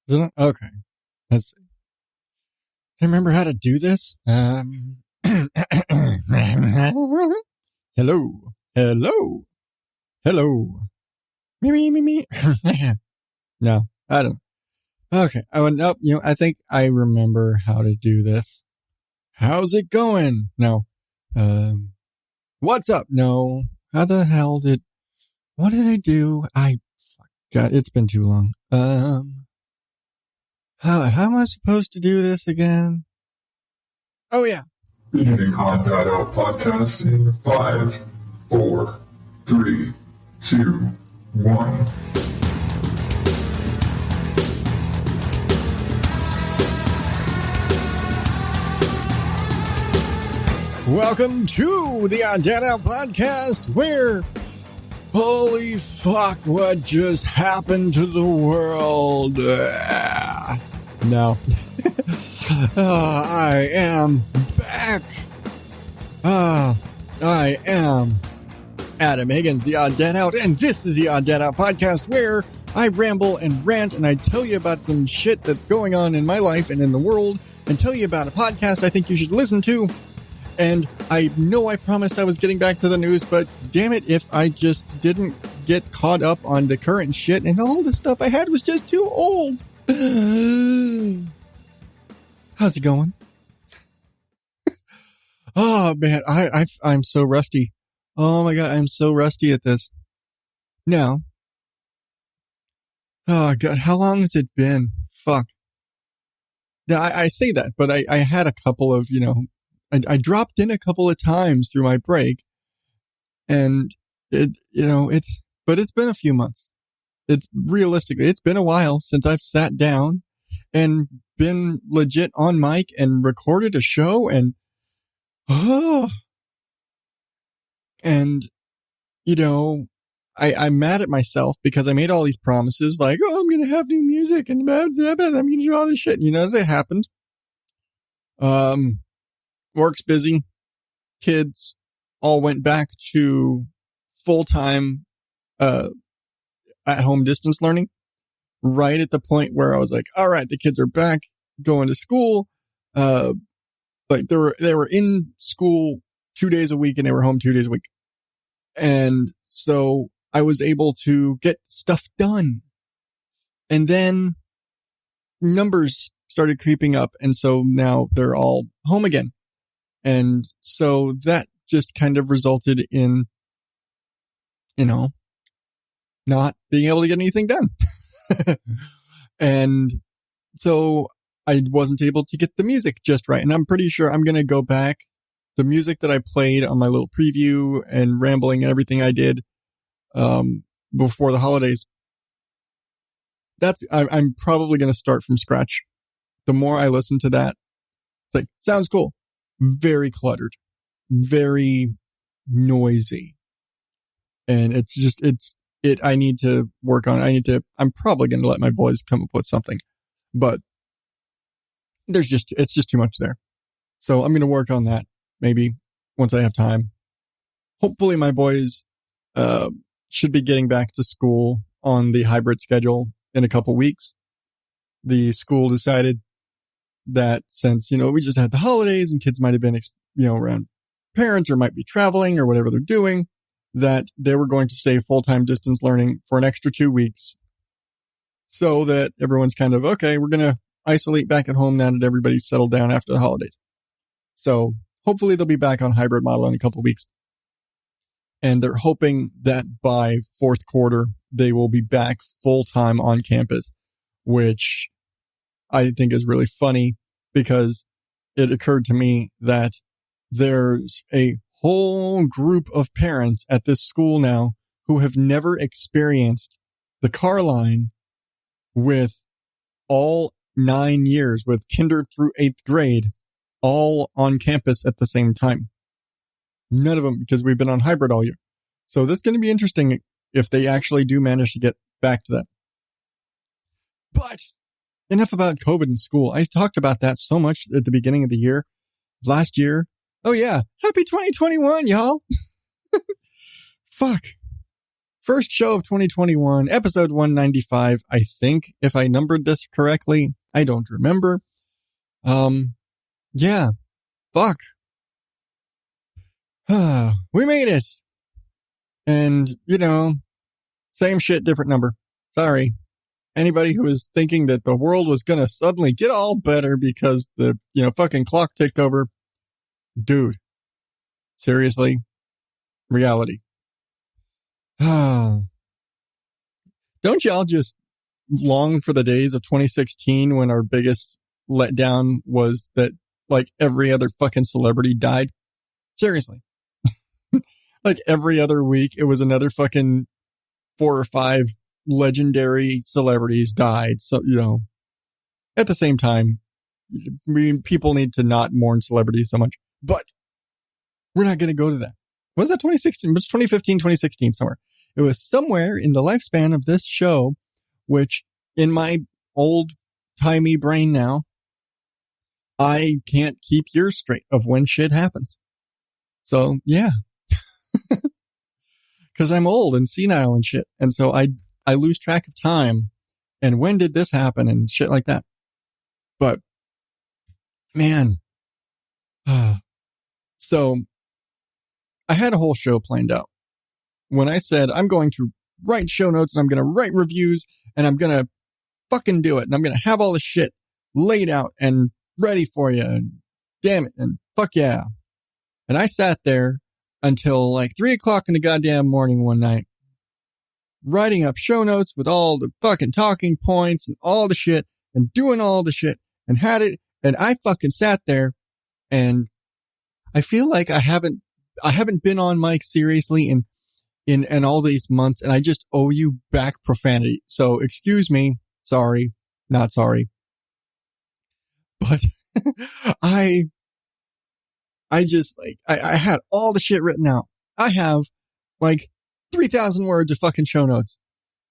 Didn't I? Okay. Let's see. I remember how to do this. Hello. Hello. Hello. Me. No, I don't. Okay. Nope. I think I remember how to do this. How's it going? No. What's up? No. How the hell what did I do? God, it's been too long. How am I supposed to do this again? Oh, yeah. Beginning ODO podcast in 5, 4, 3, 2, 1. Welcome to the ODO podcast, where holy fuck, what just happened to the world? No. I am back. I am Adam Higgins, the Odd Dad Out, and this is the Odd Dad Out podcast, where I ramble and rant and I tell you about some shit that's going on in my life and in the world, and tell you about a podcast I think you should listen to. And I know I promised I was getting back to the news, but damn it, if I just didn't get caught up on the current shit and all the stuff I had was just too old. How's it going? Oh man, I'm so rusty. Oh my god, I'm so rusty at this. Now, oh god, how long has it been? Fuck. Now I say that, but I had a couple of, I dropped in a couple of times through my break, and but it's been a few months. It's been a while since I've sat down and been legit on mic and recorded a show I'm mad at myself because I made all these promises like, oh, I'm going to have new music and I'm going to do all this shit. As it happened, work's busy. Kids all went back to full-time, at-home distance learning right at the point where I was like, all right, the kids are back going to school. Like they were in school 2 days a week and they were home 2 days a week. And so I was able to get stuff done. And then numbers started creeping up. And so now they're all home again. And so that just kind of resulted in, not being able to get anything done. And so I wasn't able to get the music just right. And I'm pretty sure I'm going to go back. The music that I played on my little preview and rambling and everything I did, before the holidays, I'm probably going to start from scratch. The more I listen to that, it's like, sounds cool. Very cluttered, very noisy. And I need to work on it. I'm probably going to let my boys come up with something, but it's just too much there. So I'm going to work on that maybe once I have time. Hopefully my boys, should be getting back to school on the hybrid schedule in a couple weeks. The school decided that since, we just had the holidays and kids might have been, around parents or might be traveling or whatever they're doing, that they were going to stay full-time distance learning for an extra 2 weeks so that everyone's kind of, okay, we're going to isolate back at home now that everybody's settled down after the holidays. So hopefully they'll be back on hybrid model in a couple of weeks. And they're hoping that by fourth quarter, they will be back full-time on campus, which I think is really funny because it occurred to me that there's a whole group of parents at this school now who have never experienced the car line with all 9 years, with kinder through 8th grade, all on campus at the same time. None of them, because we've been on hybrid all year. So that's going to be interesting if they actually do manage to get back to that. But enough about COVID in school. I talked about that so much at the beginning of the year. Last year. Oh yeah. Happy 2021, y'all. Fuck. First show of 2021, episode 195, I think, if I numbered this correctly. I don't remember. Yeah, fuck. We made it. And, same shit, different number. Sorry. Anybody who was thinking that the world was going to suddenly get all better because the, fucking clock ticked over. Dude. Seriously. Reality. Don't y'all just long for the days of 2016 when our biggest letdown was that like every other fucking celebrity died? Seriously. Like every other week, it was another fucking 4 or 5 legendary celebrities died. So, at the same time, people need to not mourn celebrities so much, but we're not going to go to that. Was that 2016? It was 2015, 2016, somewhere. It was somewhere in the lifespan of this show, which in my old timey brain now, I can't keep years straight of when shit happens. So yeah, because I'm old and senile and shit. And so I lose track of time and when did this happen and shit like that. But man, so I had a whole show planned out. When I said I'm going to write show notes and I'm going to write reviews and I'm going to fucking do it and I'm going to have all the shit laid out and ready for you and damn it and fuck yeah. And I sat there until like 3:00 in the goddamn morning one night, writing up show notes with all the fucking talking points and all the shit and doing all the shit and had it. And I fucking sat there and I feel like I haven't been on mic seriously in all these months, and I just owe you back profanity. So excuse me. Sorry. Not sorry. But I just like, I had all the shit written out. I have like 3,000 words of fucking show notes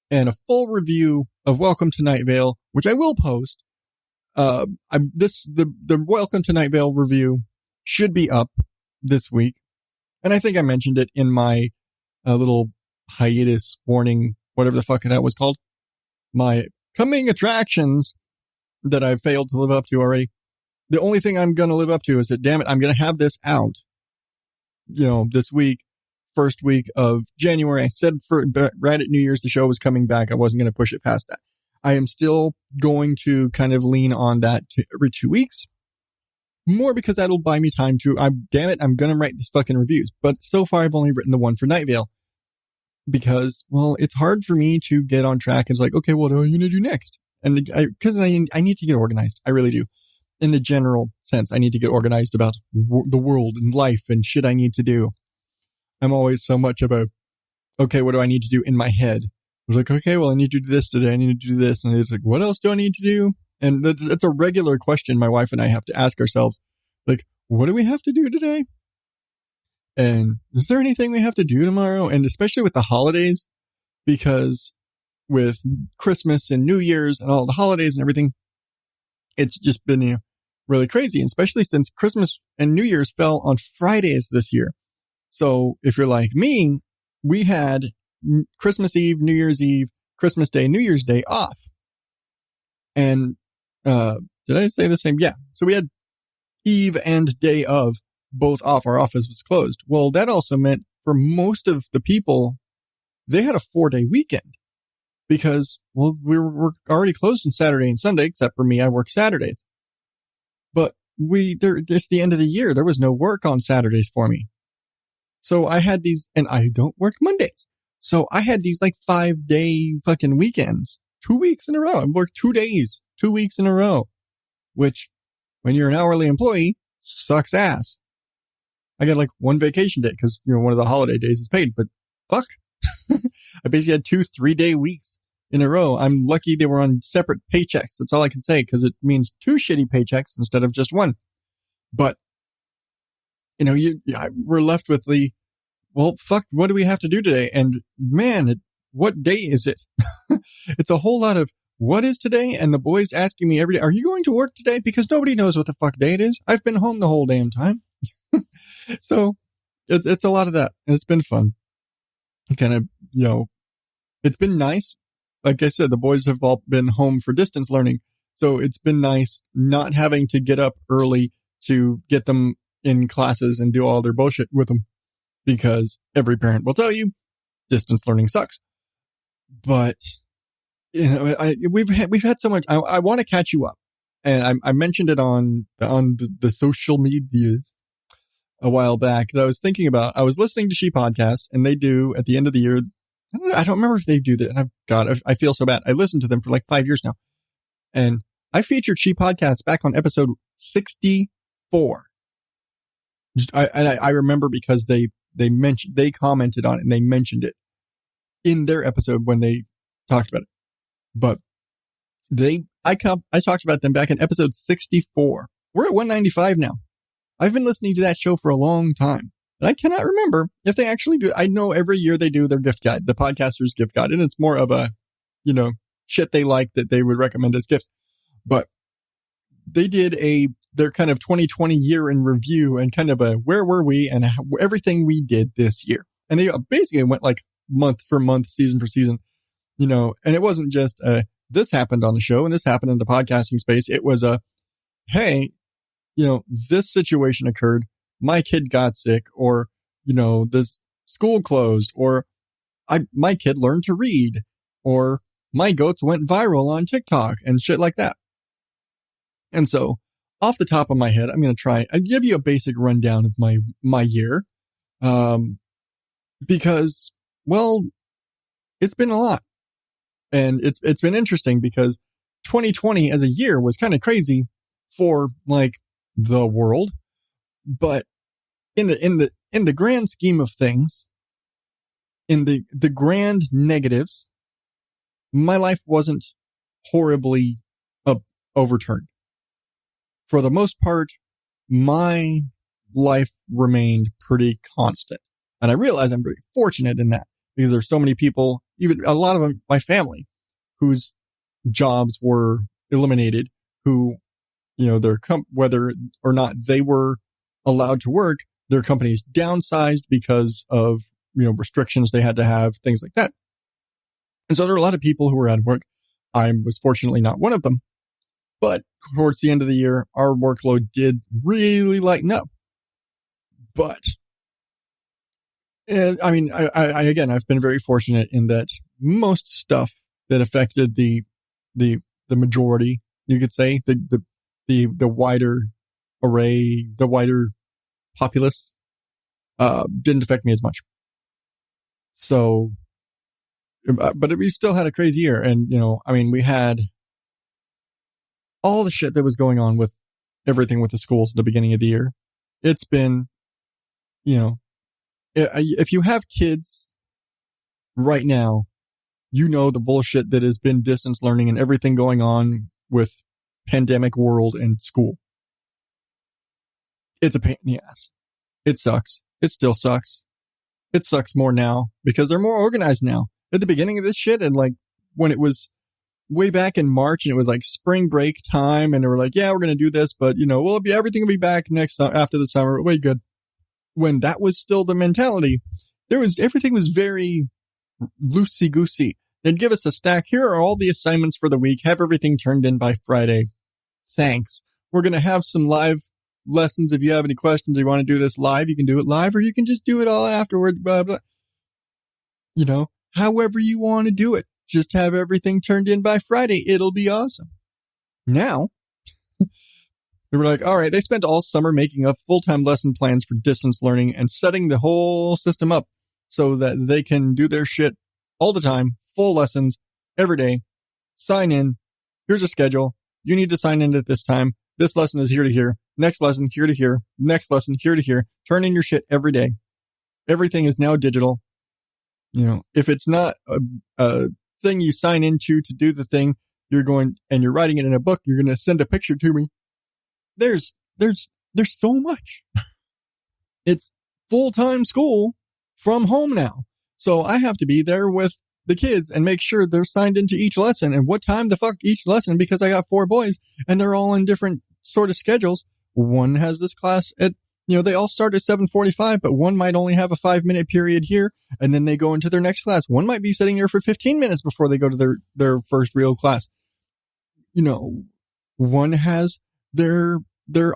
and a full review of Welcome to Night Vale, which I will post. The Welcome to Night Vale review should be up this week. And I think I mentioned it in my little hiatus warning, whatever the fuck that was called. My coming attractions that I've failed to live up to already. The only thing I'm going to live up to is that, damn it, I'm going to have this out, this week, first week of January. I said right at New Year's, the show was coming back. I wasn't going to push it past that. I am still going to kind of lean on that every 2 weeks. More because that'll buy me time to, damn it, I'm going to write these fucking reviews. But so far, I've only written the one for Night Vale. Because, well, it's hard for me to get on track. It's like, okay, what are you going to do next? And because I need to get organized. I really do. In the general sense, I need to get organized about the world and life and shit I need to do. I'm always so much of a, okay, what do I need to do in my head? I was like, okay, well, I need to do this today. I need to do this. And it's like, what else do I need to do? And it's a regular question my wife and I have to ask ourselves. Like, what do we have to do today? And is there anything we have to do tomorrow? And especially with the holidays, because with Christmas and New Year's and all the holidays and everything, it's just been really crazy. And especially since Christmas and New Year's fell on Fridays this year. So if you're like me, we had Christmas Eve, New Year's Eve, Christmas Day, New Year's Day off. And did I say the same? Yeah. So we had Eve and day of both off. Our office was closed. Well, that also meant for most of the people, they had a 4-day weekend because, well, we're already closed on Saturday and Sunday, except for me. I work Saturdays. But it's the end of the year. There was no work on Saturdays for me. So I had these, and I don't work Mondays. So I had these like 5-day fucking weekends, 2 weeks in a row. I worked 2 days, 2 weeks in a row, which when you're an hourly employee sucks ass. I got like one vacation day because, one of the holiday days is paid, but fuck. I basically had 2 3-day weeks in a row. I'm lucky they were on separate paychecks. That's all I can say because it means 2 shitty paychecks instead of just one. But, we're left with the, well, fuck, what do we have to do today? And man, what day is it? It's a whole lot of what is today? And the boys asking me every day, are you going to work today? Because nobody knows what the fuck day it is. I've been home the whole damn time. So it's a lot of that. And it's been fun. Kind of, it's been nice. Like I said, the boys have all been home for distance learning. So it's been nice not having to get up early to get them in classes and do all their bullshit with them, because every parent will tell you distance learning sucks. But we've had so much. I want to catch you up, and I mentioned it on the social medias a while back. That I was thinking about. I was listening to She Podcast, and they do at the end of the year. I don't remember if they do that. And I feel so bad. I listened to them for like 5 years now, and I featured She Podcast back on episode 64. I remember because they commented on it and they mentioned it in their episode when they talked about it. But I talked about them back in episode 64. We're at 195 now. I've been listening to that show for a long time, and I cannot remember if they actually do. I know every year they do their gift guide, the podcaster's gift guide, and it's more of a, shit they like that they would recommend as gifts. But they did their kind of 2020 year in review and kind of a where were we and everything we did this year. And they basically went like month for month, season for season, and it wasn't just this happened on the show and this happened in the podcasting space. It was hey, this situation occurred. My kid got sick, or, this school closed, or my kid learned to read, or my goats went viral on TikTok and shit like that. And so off the top of my head, I'm going to try and give you a basic rundown of my year. Because, well, it's been a lot, and it's been interesting because 2020 as a year was kind of crazy for like the world, but in the grand scheme of things, in the grand negatives, my life wasn't horribly overturned. For the most part, my life remained pretty constant. And I realize I'm very fortunate in that, because there's so many people, even a lot of them, my family, whose jobs were eliminated, who, whether or not they were allowed to work, their companies downsized because of, restrictions they had to have, things like that. And so there are a lot of people who were out of work. I was fortunately not one of them. But towards the end of the year, our workload did really lighten up. But, I've been very fortunate in that most stuff that affected the majority, you could say, the wider array, the wider populace, didn't affect me as much. So, but we still had a crazy year. And, we had all the shit that was going on with everything with the schools at the beginning of the year. It's been, if you have kids right now, the bullshit that has been distance learning and everything going on with pandemic world and school. It's a pain in the ass. It sucks. It still sucks. It sucks more now because they're more organized now. At the beginning of this shit, and like when it was way back in March and it was like spring break time, and they were like, yeah, we're going to do this, but everything will be back after the summer. Way good. When that was still the mentality, everything was very loosey goosey. They'd give us a stack. Here are all the assignments for the week. Have everything turned in by Friday. Thanks. We're going to have some live lessons. If you have any questions, you want to do this live, you can do it live, or you can just do it all afterward. Blah, blah. However you want to do it. Just have everything turned in by Friday. It'll be awesome. Now, we were like, all right, they spent all summer making up full-time lesson plans for distance learning and setting the whole system up so that they can do their shit all the time, full lessons every day. Sign in. Here's a schedule. You need to sign in at this time. This lesson is here to here. Next lesson, here to here. Next lesson, here to here. Turn in your shit every day. Everything is now digital. If it's not a thing you sign into to do the thing, you're writing it in a book, you're going to send a picture to me. There's so much. It's full-time school from home now. So I have to be there with the kids and make sure they're signed into each lesson and what time the fuck each lesson, because I got 4 boys and they're all in different sort of schedules. One has this class at They all start at 7:45, but one might only have a 5-minute period here, and then they go into their next class. One might be sitting there for 15 minutes before they go to their first real class. One has their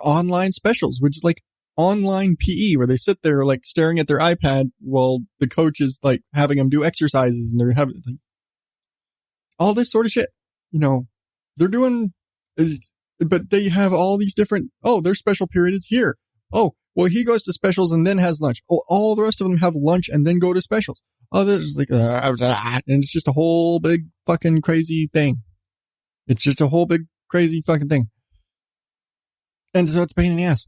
online specials, which is like online PE, where they sit there like staring at their iPad while the coach is like having them do exercises, and they're having like, all this sort of shit. They're doing, but they have all these different, their special period is here. Oh, well, he goes to specials and then has lunch. Oh, all the rest of them have lunch and then go to specials. Oh, there's like, and it's just a whole big fucking crazy thing. It's just a whole big crazy fucking thing. And so it's a pain in the ass.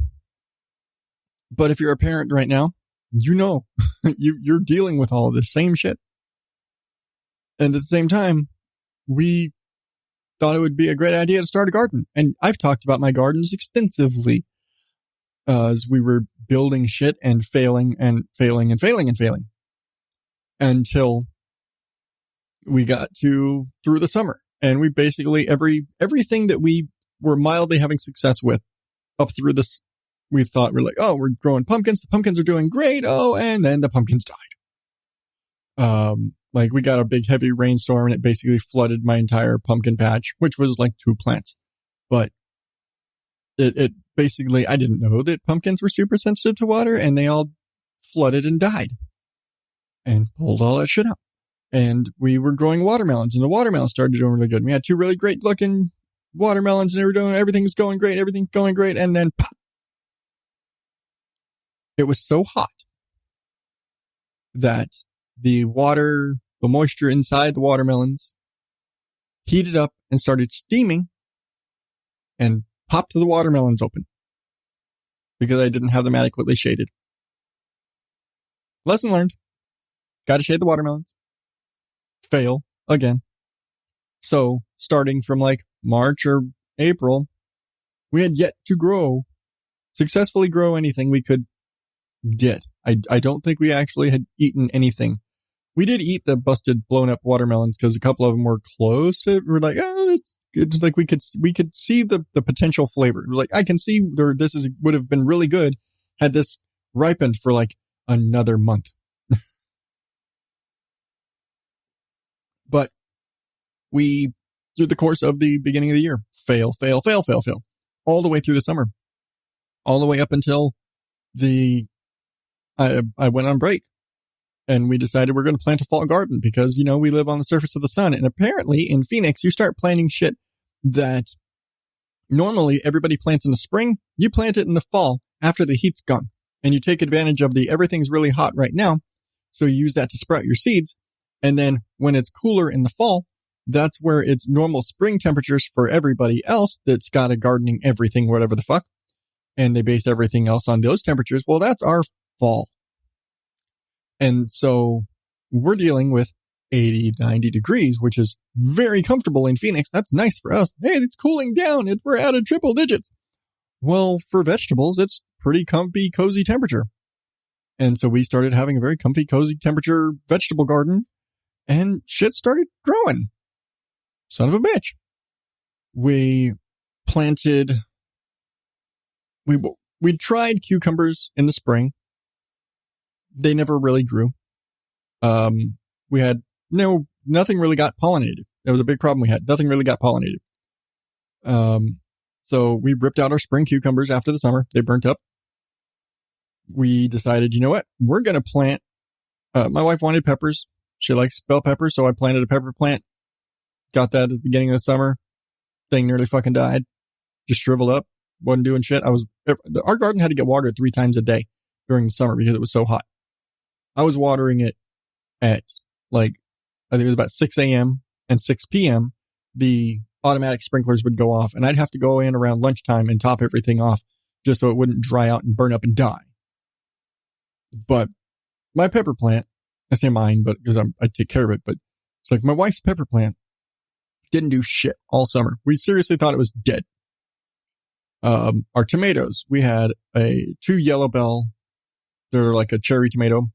But if you're a parent right now, you're dealing with all of this same shit. And at the same time, we thought it would be a great idea to start a garden. And I've talked about my gardens extensively as we were building shit and failing until we got through the summer. And we basically, everything that we were mildly having success with up through this, we thought we're growing pumpkins. The pumpkins are doing great. Oh, and then the pumpkins died. Like we got a big heavy rainstorm and it basically flooded my entire pumpkin patch, which was like 2 plants. But it basically, I didn't know that pumpkins were super sensitive to water, and they all flooded and died and pulled all that shit out. And we were growing watermelons, and the watermelons started doing really good. We had 2 really great looking watermelons, and everything was going great. Everything's going great. And then pop, it was so hot that the moisture inside the watermelons heated up and started steaming and popped the watermelons open because I didn't have them adequately shaded. Lesson learned. Got to shade the watermelons. Fail again. So starting from like March or April, we had yet to successfully grow anything we could get. I don't think we actually had eaten anything. We did eat the busted, blown up watermelons because a couple of them were close. We're like, it's like we could see the potential flavor. We're like, I can see would have been really good had this ripened for like another month. But we, through the course of the beginning of the year, fail, all the way through the summer, all the way up until I went on break. And we decided we're going to plant a fall garden because, we live on the surface of the sun. And apparently in Phoenix, you start planting shit that normally everybody plants in the spring. You plant it in the fall after the heat's gone. And you take advantage of everything's really hot right now. So you use that to sprout your seeds. And then when it's cooler in the fall, that's where it's normal spring temperatures for everybody else that's got a gardening everything, whatever the fuck. And they base everything else on those temperatures. Well, that's our fall. And so we're dealing with 80, 90 degrees, which is very comfortable in Phoenix. That's nice for us. Hey, it's cooling down. We're out of triple digits. Well, for vegetables, it's pretty comfy, cozy temperature. And so we started having a very comfy, cozy temperature vegetable garden, and shit started growing. Son of a bitch. We planted, we tried cucumbers in the spring. They never really grew. We had nothing really got pollinated. That was a big problem we had. Nothing really got pollinated. So we ripped out our spring cucumbers after the summer. They burnt up. We decided, you know what? We're going to plant, my wife wanted peppers. She likes bell peppers. So I planted a pepper plant. Got that at the beginning of the summer. Thing nearly fucking died. Just shriveled up. Wasn't doing shit. Our garden had to get watered 3 times a day during the summer because it was so hot. I was watering it at I think it was about 6 a.m. and 6 p.m. The automatic sprinklers would go off, and I'd have to go in around lunchtime and top everything off just so it wouldn't dry out and burn up and die. But my pepper plant, I say mine, but because I take care of it, but it's like my wife's pepper plant didn't do shit all summer. We seriously thought it was dead. Our tomatoes, we had 2 yellow bell. They're like a cherry tomato.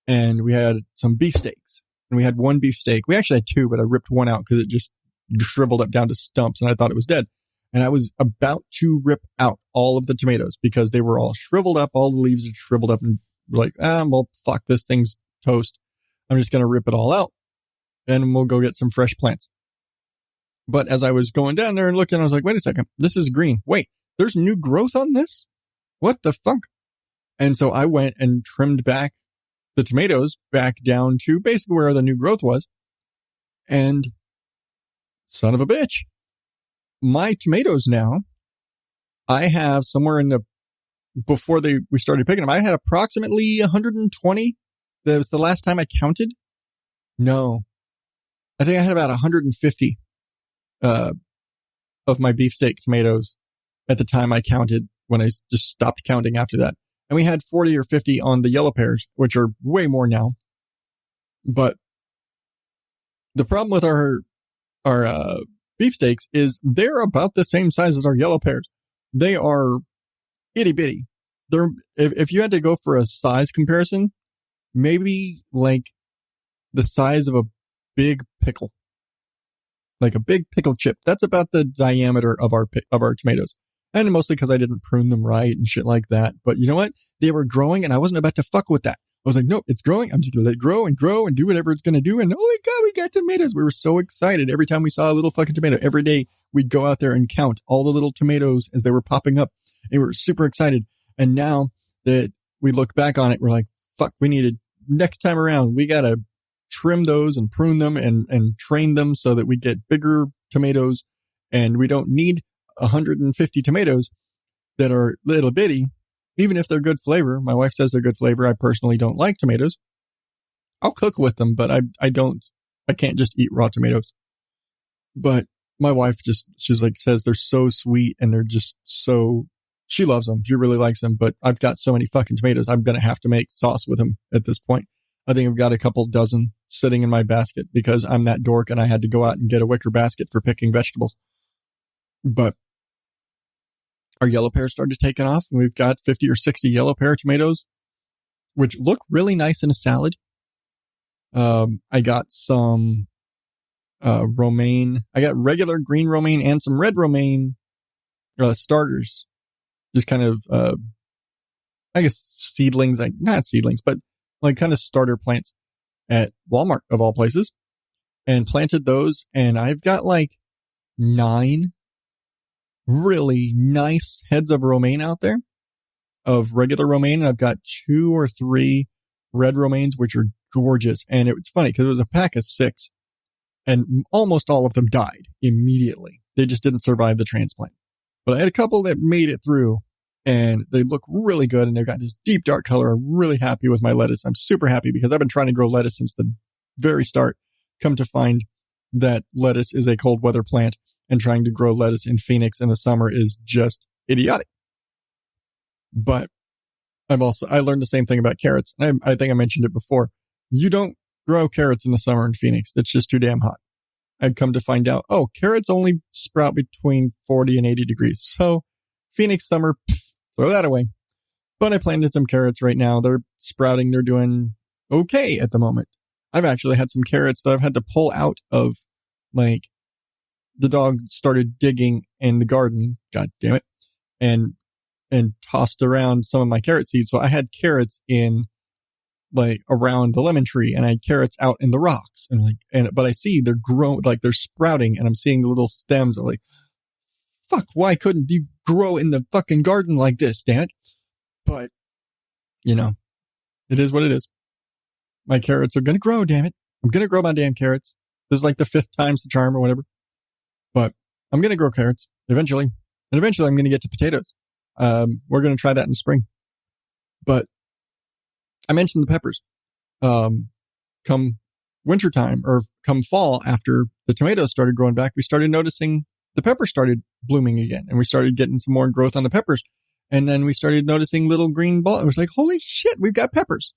And we had some beefsteaks, and we had 1 beefsteak. We actually had 2, but I ripped one out because it just shriveled up down to stumps, and I thought it was dead. And I was about to rip out all of the tomatoes because they were all shriveled up. All the leaves are shriveled up, and we're like, well, fuck, this thing's toast. I'm just going to rip it all out and we'll go get some fresh plants. But as I was going down there and looking, I was like, wait a second, this is green. Wait, there's new growth on this? What the fuck? And so I went and trimmed back the tomatoes back down to basically where the new growth was. And son of a bitch, my tomatoes now, I have somewhere in the, before we started picking them, I had approximately 120. That was the last time I counted. No, I think I had about 150 of my beefsteak tomatoes at the time I counted, when I just stopped counting after that. And we had 40 or 50 on the yellow pears, which are way more now. But the problem with our beefsteaks is they're about the same size as our yellow pears. They are itty bitty. They're, if you had to go for a size comparison, maybe like the size of a big pickle, like a big pickle chip. That's about the diameter of our tomatoes. And mostly because I didn't prune them right and shit like that. But you know what? They were growing and I wasn't about to fuck with that. I was like, nope, it's growing. I'm just going to let it grow and do whatever it's going to do. And oh my God, we got tomatoes. We were so excited. Every time we saw a little fucking tomato, every day we'd go out there and count all the little tomatoes as they were popping up. And we were super excited. And now that we look back on it, we're like, fuck, we needed next time around. We got to trim those and prune them and train them so that we get bigger tomatoes. And we don't need 150 tomatoes that are little bitty, even if they're good flavor. My wife says they're good flavor. I personally don't like tomatoes. I'll cook with them, but I can't just eat raw tomatoes. But my wife she's like, says they're so sweet and they're just so, she loves them. She really likes them, but I've got so many fucking tomatoes. I'm going to have to make sauce with them at this point. I think I've got a couple dozen sitting in my basket because I'm that dork and I had to go out and get a wicker basket for picking vegetables. But our yellow pears started taking off, and we've got 50 or 60 yellow pear tomatoes, which look really nice in a salad. I got some romaine. I got regular green romaine and some red romaine starters. Just kind of, I guess, seedlings, like not seedlings, but like kind of starter plants at Walmart of all places, and planted those. And I've got like 9 really nice heads of romaine out there, of regular romaine. And I've got 2 or 3 red romaines, which are gorgeous. And it's funny because it was a pack of 6 and almost all of them died immediately. They just didn't survive the transplant. But I had a couple that made it through and they look really good. And they've got this deep dark color. I'm really happy with my lettuce. I'm super happy because I've been trying to grow lettuce since the very start. Come to find that lettuce is a cold weather plant. And trying to grow lettuce in Phoenix in the summer is just idiotic. But I learned the same thing about carrots. I think I mentioned it before. You don't grow carrots in the summer in Phoenix. It's just too damn hot. I'd come to find out, carrots only sprout between 40 and 80 degrees. So Phoenix summer, throw that away. But I planted some carrots right now. They're sprouting. They're doing okay at the moment. I've actually had some carrots that I've had to pull out of, like, the dog started digging in the garden, god damn it, and tossed around some of my carrot seeds. So I had carrots in, like, around the lemon tree, and I had carrots out in the rocks, but I see they're growing, like they're sprouting, and I'm seeing the little stems. I'm like, fuck, why couldn't you grow in the fucking garden like this, damn it? But, it is what it is. My carrots are going to grow, damn it. I'm going to grow my damn carrots. This is like the 5th time's the charm or whatever. But I'm going to grow carrots eventually. And eventually I'm going to get to potatoes. We're going to try that in the spring. But I mentioned the peppers. Come wintertime or come fall, after the tomatoes started growing back, we started noticing the peppers started blooming again. And we started getting some more growth on the peppers. And then we started noticing little green balls. It was like, holy shit, we've got peppers.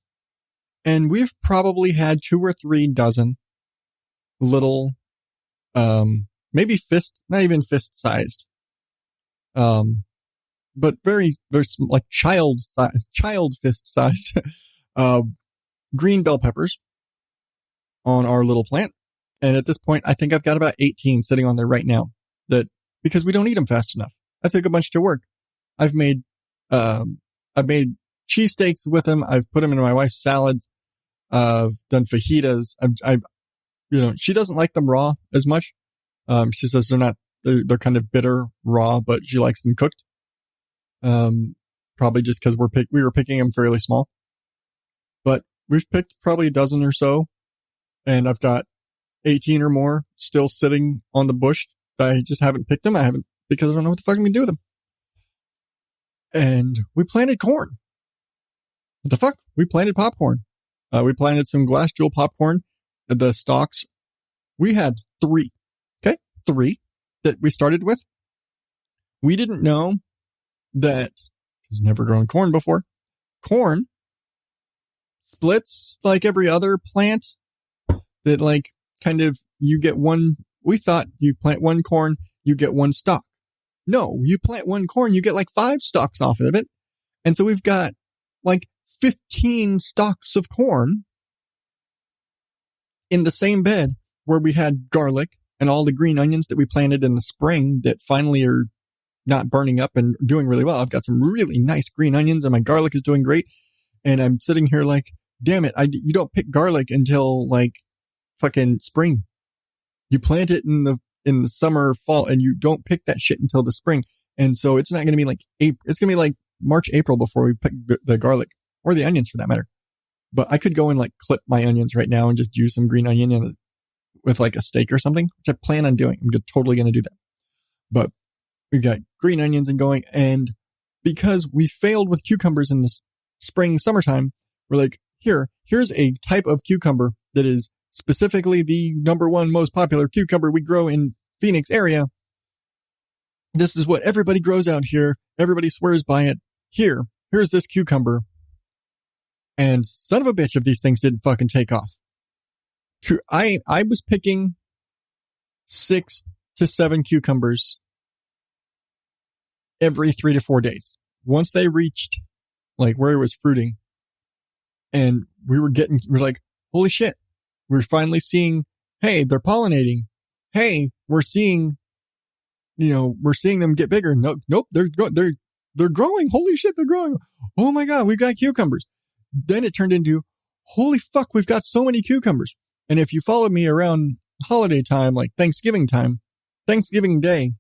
And we've probably had 2 or 3 dozen little, maybe not even fist sized, but very, very like child fist sized, green bell peppers on our little plant. And at this point, I think I've got about 18 sitting on there right now that because we don't eat them fast enough. I took a bunch to work. I've made cheesesteaks with them. I've put them in my wife's salads. I've done fajitas. She doesn't like them raw as much. She says they're kind of bitter raw, but she likes them cooked. Probably just because we were picking them fairly small, but we've picked probably a dozen or so, and I've got 18 or more still sitting on the bush. I just haven't picked them. Because I don't know what the fuck I'm going to do with them. And we planted corn. What the fuck? We planted popcorn. We planted some glass jewel popcorn. The stalks. We had 3. Okay. 3 that we started with. We didn't know that, has never grown corn before. Corn splits like every other plant, that like kind of you get one. We thought you plant one corn, you get one stalk. No, you plant one corn, you get like 5 stalks off of it. And so we've got like 15 stalks of corn in the same bed where we had garlic and all the green onions that we planted in the spring that finally are not burning up and doing really well. I've got some really nice green onions and my garlic is doing great. And I'm sitting here like, damn it, you don't pick garlic until like fucking spring. You plant it in the summer, fall, and you don't pick that shit until the spring. And so it's not going to be like April. It's going to be like March, April before we pick the garlic or the onions for that matter. But I could go and like clip my onions right now and just use some green onion in it with like a steak or something, which I plan on doing. I'm totally going to do that. But we've got green onions and going. And because we failed with cucumbers in the spring, summertime, we're like, here's a type of cucumber that is specifically the number 1 most popular cucumber we grow in Phoenix area. This is what everybody grows out here. Everybody swears by it. Here's this cucumber. And son of a bitch if these things didn't fucking take off. True. I was picking 6 to 7 cucumbers every 3 to 4 days. Once they reached like where it was fruiting and we're like, holy shit. We're finally seeing, hey, they're pollinating. Hey, we're seeing them get bigger. Nope, they're growing. Holy shit, they're growing. Oh my God, we've got cucumbers. Then it turned into, holy fuck, we've got so many cucumbers. And if you followed me around holiday time, like Thanksgiving Day,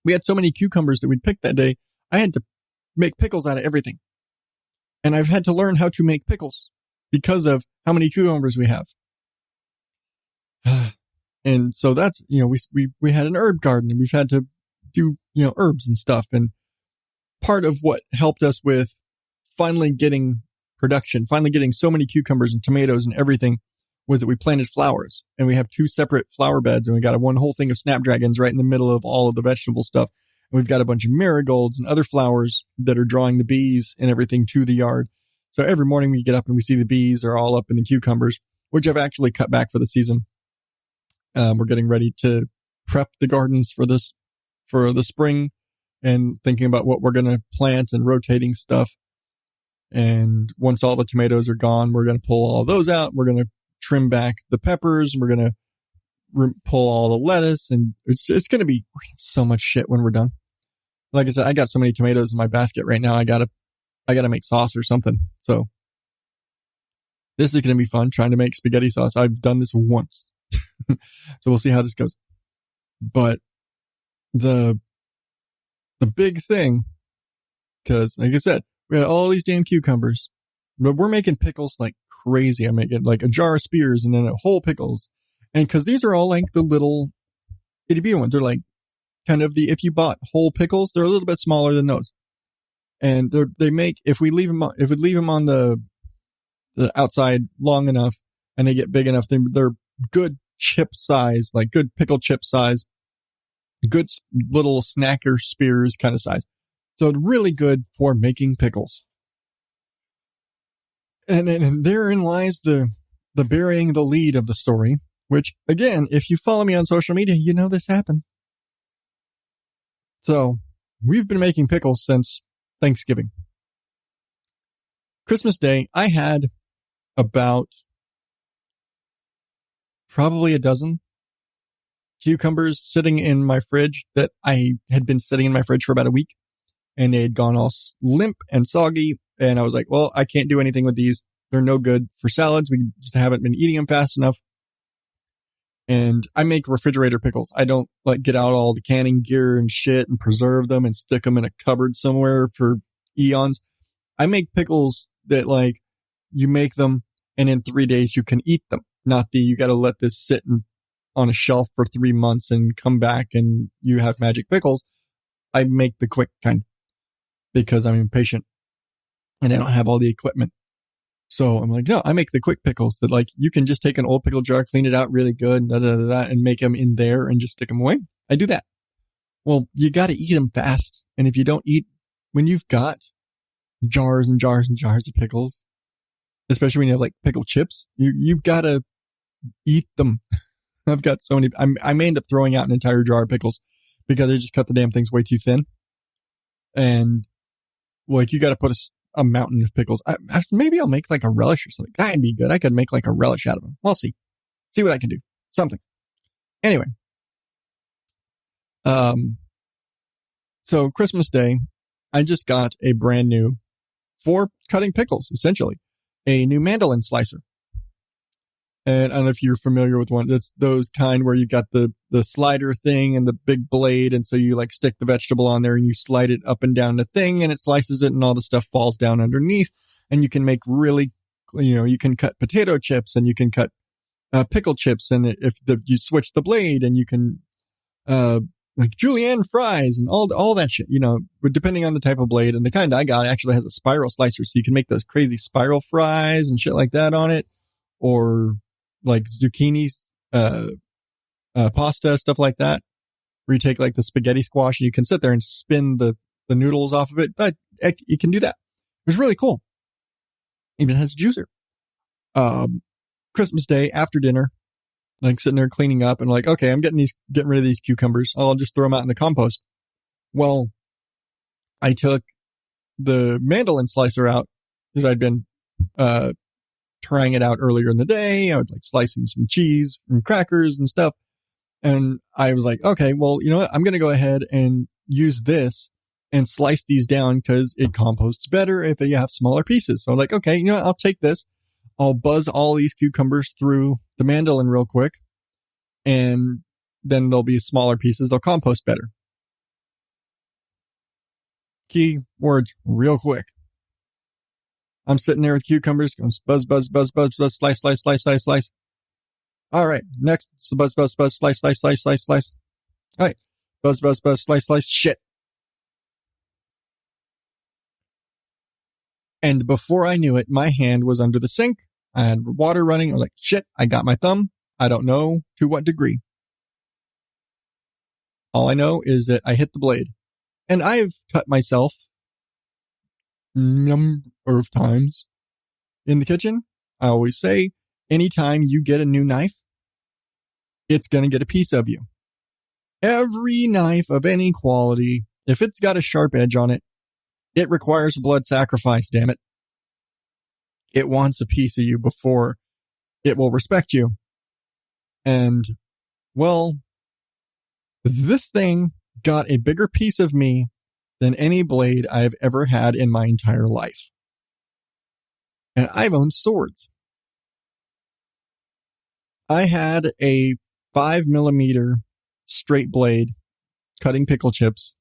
we had so many cucumbers that we'd picked that day. I had to make pickles out of everything. And I've had to learn how to make pickles because of how many cucumbers we have. And so that's, we had an herb garden and we've had to do, herbs and stuff. And part of what helped us with finally getting production, finally getting so many cucumbers and tomatoes and everything was that we planted flowers, and we have 2 separate flower beds, and we got one whole thing of snapdragons right in the middle of all of the vegetable stuff. And we've got a bunch of marigolds and other flowers that are drawing the bees and everything to the yard. So every morning we get up and we see the bees are all up in the cucumbers, which I've actually cut back for the season. We're getting ready to prep the gardens for the spring and thinking about what we're going to plant and rotating stuff. And once all the tomatoes are gone, we're going to pull all those out. We're going to trim back the peppers. We're going to pull all the lettuce, and it's going to be so much shit when we're done. Like I said, I got so many tomatoes in my basket right now. I got to make sauce or something. So this is going to be fun trying to make spaghetti sauce. I've done this once. So we'll see how this goes. But the big thing, because like I said, we had all these damn cucumbers, but we're making pickles like crazy. I'm making like a jar of spears and then a whole pickles. And because these are all like the little itty bitty ones. They're like kind of if you bought whole pickles, they're a little bit smaller than those. And they make, if we leave them on the outside long enough and they get big enough, they're good chip size, like good pickle chip size, good little snacker spears kind of size. So really good for making pickles. And therein lies the burying the lead of the story, which again, if you follow me on social media, you know this happened. So we've been making pickles since Thanksgiving. Christmas Day, I had about probably a dozen cucumbers sitting in my fridge that I had been sitting in my fridge for about a week, and they had gone all limp and soggy. And I was like, well, I can't do anything with these. They're no good for salads. We just haven't been eating them fast enough. And I make refrigerator pickles. I don't like get out all the canning gear and shit and preserve them and stick them in a cupboard somewhere for eons. I make pickles that like you make them and in 3 days you can eat them. Not you got to let this sit on a shelf for 3 months and come back and you have magic pickles. I make the quick kind because I'm impatient and I don't have all the equipment. So I'm like, no, I make the quick pickles that like you can just take an old pickle jar, clean it out really good, and make them in there and just stick them away. I do that. Well, you got to eat them fast. And if you don't eat, when you've got jars and jars and jars of pickles, especially when you have like pickle chips, you've got to eat them. I've got so many. I may end up throwing out an entire jar of pickles because I just cut the damn things way too thin. And like you got to put a mountain of pickles. Maybe I'll make like a relish or something. That'd be good. I could make like a relish out of them. We'll see. See what I can do. Something. Anyway. So Christmas Day, I just got a brand new, for cutting pickles, essentially, a new mandolin slicer. And I don't know if you're familiar with one. It's those kind where you've got the slider thing and the big blade. And so you like stick the vegetable on there and you slide it up and down the thing and it slices it and all the stuff falls down underneath. And you can make really, you can cut potato chips and you can cut pickle chips. And you switch the blade and you can, like julienne fries and all that shit, but depending on the type of blade. And the kind I got actually has a spiral slicer. So you can make those crazy spiral fries and shit like that on it. Or like zucchini, pasta, stuff like that, where you take like the spaghetti squash and you can sit there and spin the noodles off of it. But you can do that. It was really cool. Even has a juicer. Christmas Day after dinner, like sitting there cleaning up and like, okay, I'm getting rid of these cucumbers. I'll just throw them out in the compost. Well, I took the mandolin slicer out because I'd been, trying it out earlier in the day. I would like slicing some cheese and crackers and stuff. And I was like, okay, well, you know what? I'm going to go ahead and use this and slice these down because it composts better if you have smaller pieces. So I'm like, okay, I'll take this. I'll buzz all these cucumbers through the mandolin real quick. And then there'll be smaller pieces. They'll compost better. Key words real quick. I'm sitting there with cucumbers, going buzz, buzz, buzz, buzz, buzz, slice, slice, slice, slice, slice. All right. Next, buzz, buzz, buzz, slice, slice, slice, slice, slice. All right. Buzz, buzz, buzz, slice, slice, shit. And before I knew it, my hand was under the sink. I had water running. I was like, shit, I got my thumb. I don't know to what degree. All I know is that I hit the blade. And I've cut myself number of times in the kitchen. I always say, anytime you get a new knife, it's going to get a piece of you. Every knife of any quality, if it's got a sharp edge on it, it requires blood sacrifice, damn it. It wants a piece of you before it will respect you. And, well, this thing got a bigger piece of me than any blade I've ever had in my entire life. And I've owned swords. I had a 5mm straight blade cutting pickle chips.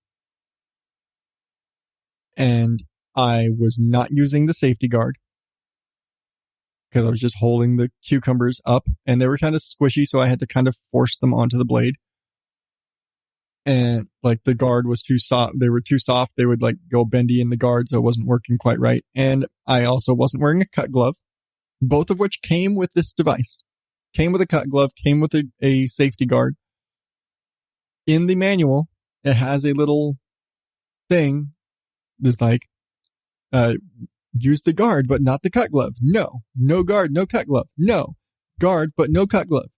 And I was not using the safety guard because I was just holding the cucumbers up and they were kind of squishy. So I had to kind of force them onto the blade. And like the guard was too soft. They were too soft. They would like go bendy in the guard. So it wasn't working quite right. And I also wasn't wearing a cut glove, both of which came with this device. Came with a cut glove, came with a safety guard. In the manual, it has a little thing that's like, use the guard, but not the cut glove. No guard, no cut glove. No guard, but no cut glove.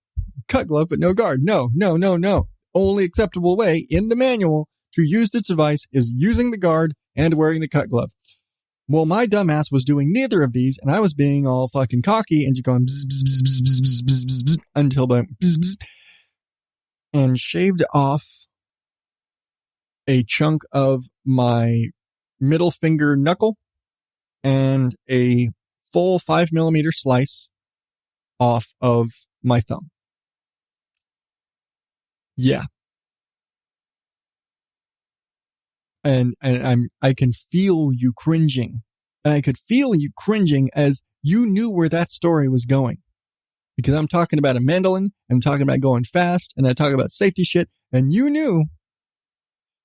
Cut glove, but no guard. No. Only acceptable way in the manual to use this device is using the guard and wearing the cut glove. Well, my dumbass was doing neither of these, and I was being all fucking cocky and just going bzz, bzz, bzz, bzz, bzz, bzz, bzz, until the bzz, bzz. and shaved off a chunk of my middle finger knuckle and a full 5mm slice off of my thumb. Yeah. And I can feel you cringing. And I could feel you cringing as you knew where that story was going. Because I'm talking about a mandolin, I'm talking about going fast, and I talk about safety shit, and you knew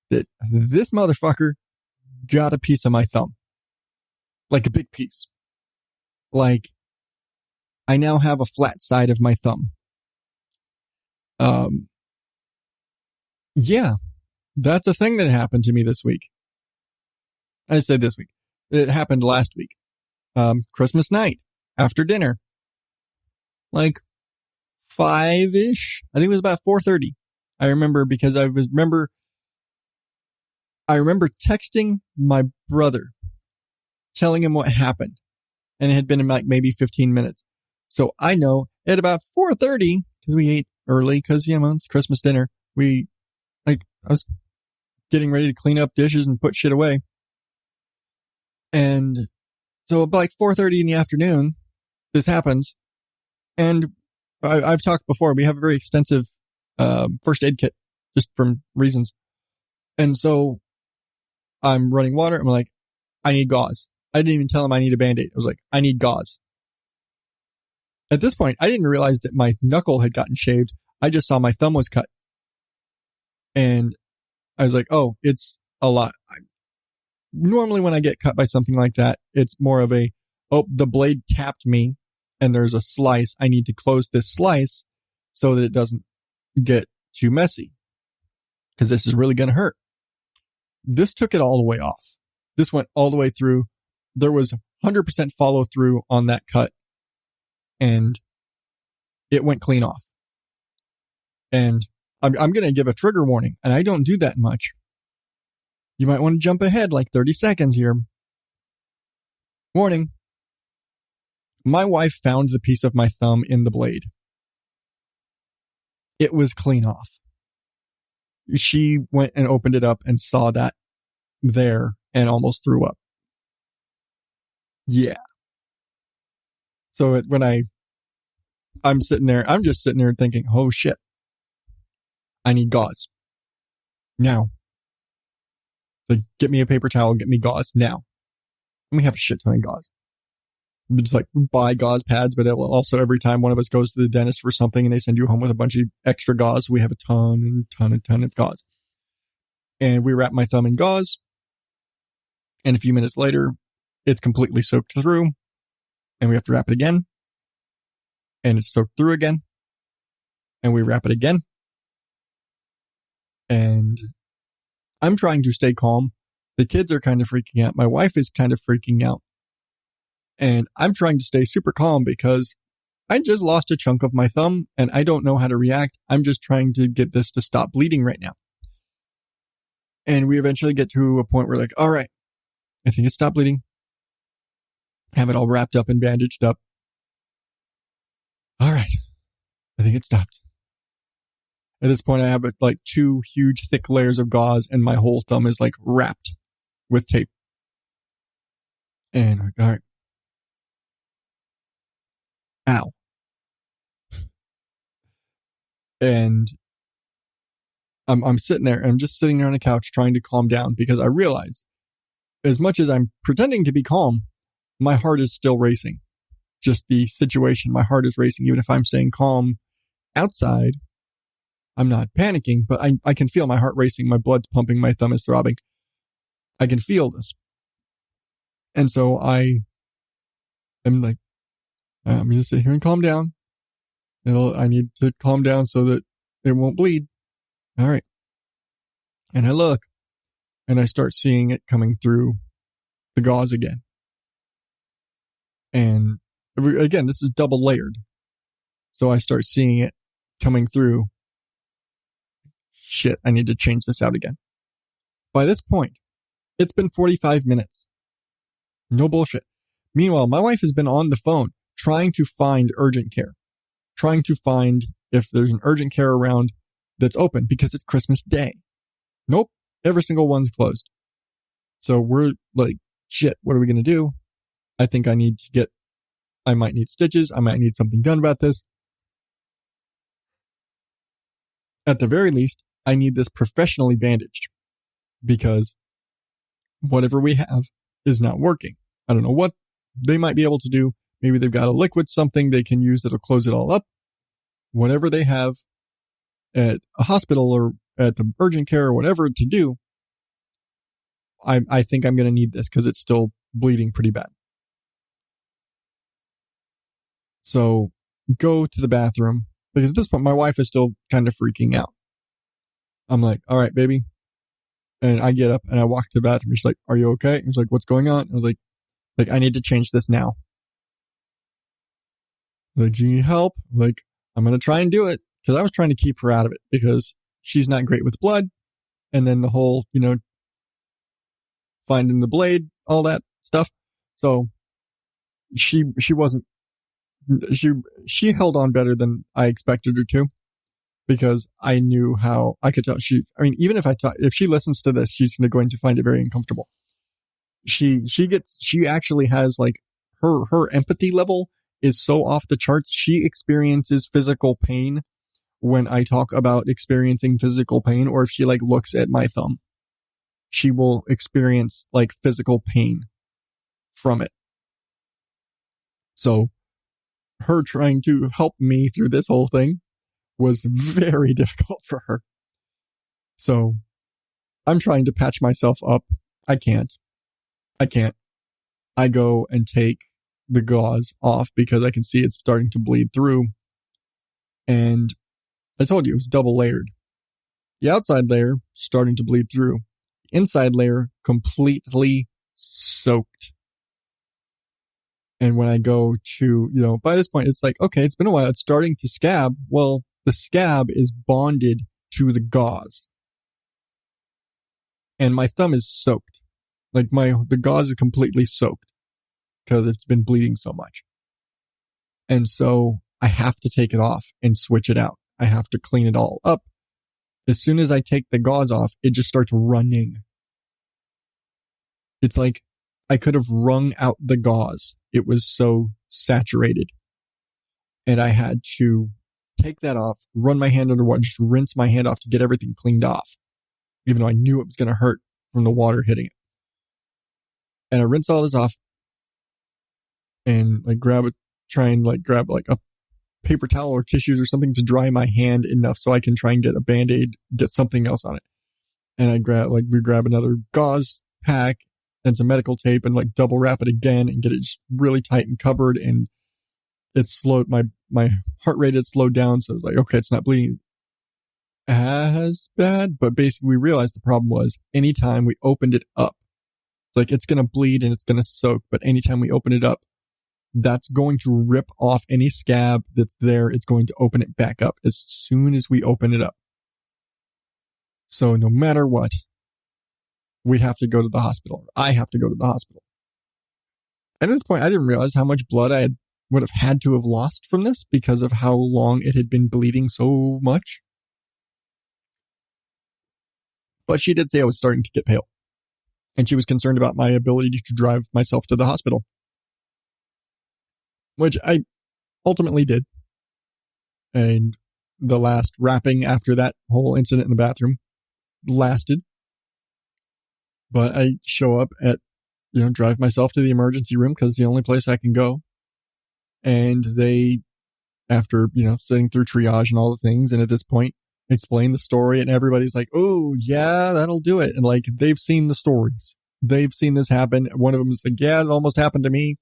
that this motherfucker got a piece of my thumb. Like a big piece. Like, I now have a flat side of my thumb. Yeah, that's a thing that happened to me this week. I said this week. It happened last week. Christmas night, after dinner. Like 5-ish. I think it was about 4:30. I remember because I remember texting my brother, telling him what happened. And it had been like maybe 15 minutes. So I know at about 4:30, because we ate early, because, it's Christmas dinner. I was getting ready to clean up dishes and put shit away. And so about like 4:30 in the afternoon, this happens. And I've talked before, we have a very extensive first aid kit, just from reasons. And so I'm running water. I'm like, I need gauze. I didn't even tell him I need a Band-Aid. I was like, I need gauze. At this point, I didn't realize that my knuckle had gotten shaved. I just saw my thumb was cut. And I was like, oh, it's a lot. Normally when I get cut by something like that, it's more of the blade tapped me and there's a slice. I need to close this slice so that it doesn't get too messy, because this is really going to hurt. This took it all the way off. This went all the way through. There was 100% follow through on that cut, and it went clean off. And I'm going to give a trigger warning, and I don't do that much. You might want to jump ahead like 30 seconds here. Warning. My wife found the piece of my thumb in the blade. It was clean off. She went and opened it up and saw that there and almost threw up. Yeah. So when I'm sitting there, I'm just sitting there thinking, oh shit, I need gauze. Now. So get me a paper towel, get me gauze now. And we have a shit ton of gauze. We just buy gauze pads, but also every time one of us goes to the dentist for something and they send you home with a bunch of extra gauze, we have a ton of gauze. And we wrap my thumb in gauze. And a few minutes later, it's completely soaked through. And we have to wrap it again. And it's soaked through again. And we wrap it again. And I'm trying to stay calm. The kids are kind of freaking out. My wife is kind of freaking out. And I'm trying to stay super calm because I just lost a chunk of my thumb and I don't know how to react. I'm just trying to get this to stop bleeding right now. And we eventually get to a point where all right, I think it stopped bleeding. Have it all wrapped up and bandaged up. All right. I think it stopped. At this point, I have 2 huge thick layers of gauze and my whole thumb is wrapped with tape. And all right. Ow. And I'm sitting there and I'm just sitting there on the couch trying to calm down because I realize as much as I'm pretending to be calm, my heart is still racing. Just the situation, my heart is racing. Even if I'm staying calm outside, I'm not panicking, but I can feel my heart racing. My blood's pumping. My thumb is throbbing. I can feel this. And so I am I'm going to sit here and calm down. I need to calm down so that it won't bleed. All right. And I look and I start seeing it coming through the gauze again. And again, this is double layered. So I start seeing it coming through. Shit, I need to change this out again. By this point, it's been 45 minutes. No bullshit. Meanwhile, my wife has been on the phone trying to find urgent care. Trying to find if there's an urgent care around that's open because it's Christmas Day. Nope. Every single one's closed. So we're like, shit, what are we going to do? I think I might need stitches. I might need something done about this. At the very least, I need this professionally bandaged because whatever we have is not working. I don't know what they might be able to do. Maybe they've got a liquid something they can use that'll close it all up. Whatever they have at a hospital or at the urgent care or whatever to do, I think I'm going to need this because it's still bleeding pretty bad. So go to the bathroom because at this point my wife is still kind of freaking out. I'm like, all right, baby. And I get up and I walk to the bathroom. She's like, are you okay? I was like, what's going on? I was like, I need to change this now. Like, do you need help? Like, I'm going to try and do it because I was trying to keep her out of it because she's not great with blood. And then the whole, finding the blade, all that stuff. So she held on better than I expected her to because I knew how I could tell even if she listens to this, she's going to find it very uncomfortable. She actually has like her empathy level is so off the charts. She experiences physical pain when I talk about experiencing physical pain, or if she like looks at my thumb, she will experience like physical pain from it. So her trying to help me through this whole thing was very difficult for her. So I'm trying to patch myself up. I can't. I go and take the gauze off because I can see it's starting to bleed through. And I told you it was double layered. The outside layer starting to bleed through. The inside layer completely soaked. And when I go to, by this point, it's like, okay, it's been a while. It's starting to scab. Well, the scab is bonded to the gauze. And my thumb is soaked. Like the gauze is completely soaked because it's been bleeding so much. And so I have to take it off and switch it out. I have to clean it all up. As soon as I take the gauze off, it just starts running. It's like I could have wrung out the gauze. It was so saturated. And I had to take that off, run my hand under water, just rinse my hand off to get everything cleaned off, even though I knew it was going to hurt from the water hitting it. And I rinse all this off and try and grab a paper towel or tissues or something to dry my hand enough so I can try and get a Band-Aid, get something else on it. And we grab another gauze pack and some medical tape and double wrap it again and get it just really tight and covered. And it slowed my heart rate had slowed down. So I was like, okay, it's not bleeding as bad. But basically we realized the problem was anytime we opened it up, it's going to bleed and it's going to soak. But anytime we open it up, that's going to rip off any scab that's there. It's going to open it back up as soon as we open it up. So no matter what, we have to go to the hospital. I have to go to the hospital. And at this point, I didn't realize how much blood I would have had to have lost from this because of how long it had been bleeding so much. But she did say I was starting to get pale. And she was concerned about my ability to drive myself to the hospital, which I ultimately did. And the last wrapping after that whole incident in the bathroom lasted. But I show up drive myself to the emergency room because it's the only place I can go. And they, after, sitting through triage and all the things, and at this point, explain the story, and everybody's like, oh, yeah, that'll do it. And they've seen the stories. They've seen this happen. One of them is like, yeah, it almost happened to me.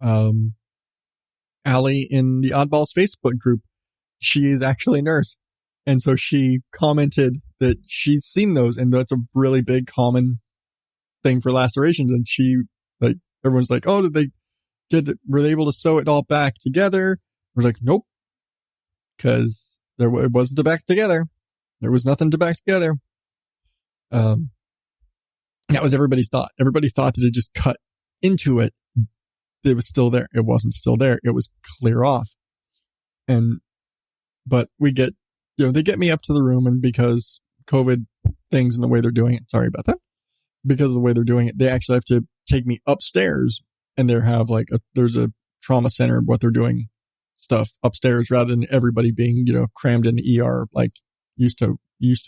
Allie in the Oddballs Facebook group, she is actually a nurse. And so she commented that she's seen those, and that's a really big common thing for lacerations. And she, everyone's like, oh, were they able to sew it all back together? We're like, nope. Because it wasn't to back together. There was nothing to back together. That was everybody's thought. Everybody thought that it just cut into it. It was still there. It wasn't still there. It was clear off. But we get, they get me up to the room, and because COVID things and the way they're doing it, sorry about that, because of the way they're doing it, they actually have to take me upstairs, and there's a trauma center of what they're doing stuff upstairs rather than everybody being, crammed in the ER like used to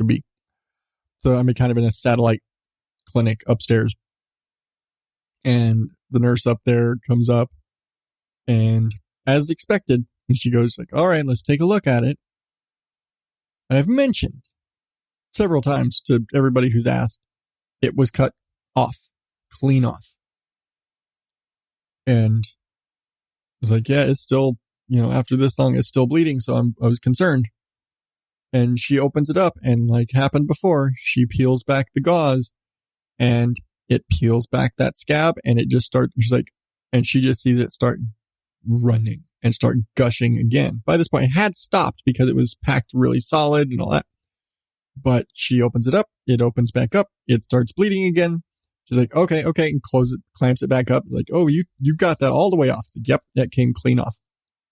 be. So I'm kind of in a satellite clinic upstairs, and the nurse up there comes up, and as expected, and she goes like, all right, let's take a look at it. And I've mentioned several times to everybody who's asked, it was cut off, clean off. And I was like, yeah, it's still, after this long, it's still bleeding. So I was concerned. And she opens it up, and like happened before, she peels back the gauze, and it peels back that scab, and it just starts, and she just sees it start running and start gushing again. By this point, it had stopped because it was packed really solid and all that. But she opens it up, it opens back up, it starts bleeding again. She's like, okay, and clamps it back up. Like, oh, you got that all the way off. Like, yep, that came clean off.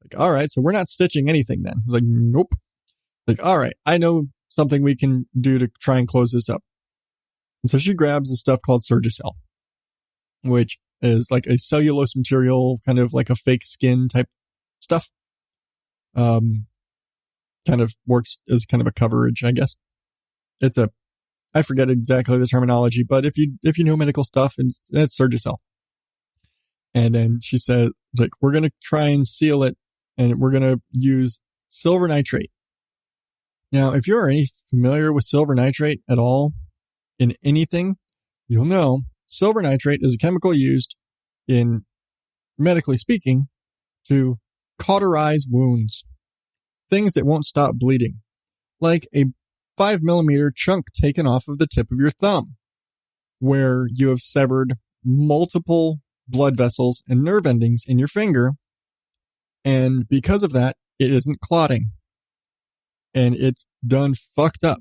Like, all right, so we're not stitching anything then. Like, nope. Like, all right, I know something we can do to try and close this up. And so she grabs a stuff called Surgicel, which is like a cellulose material, kind of like a fake skin type stuff. Kind of works as kind of a coverage, I guess. I forget exactly the terminology, but if you know medical stuff, it's Surgicel. And then she said, like, we're going to try and seal it, and we're going to use silver nitrate. Now, if you're familiar with silver nitrate at all in anything, you'll know silver nitrate is a chemical used in, medically speaking, to cauterize wounds, things that won't stop bleeding, like a 5mm chunk taken off of the tip of your thumb, where you have severed multiple blood vessels and nerve endings in your finger, and because of that, it isn't clotting. And it's done fucked up.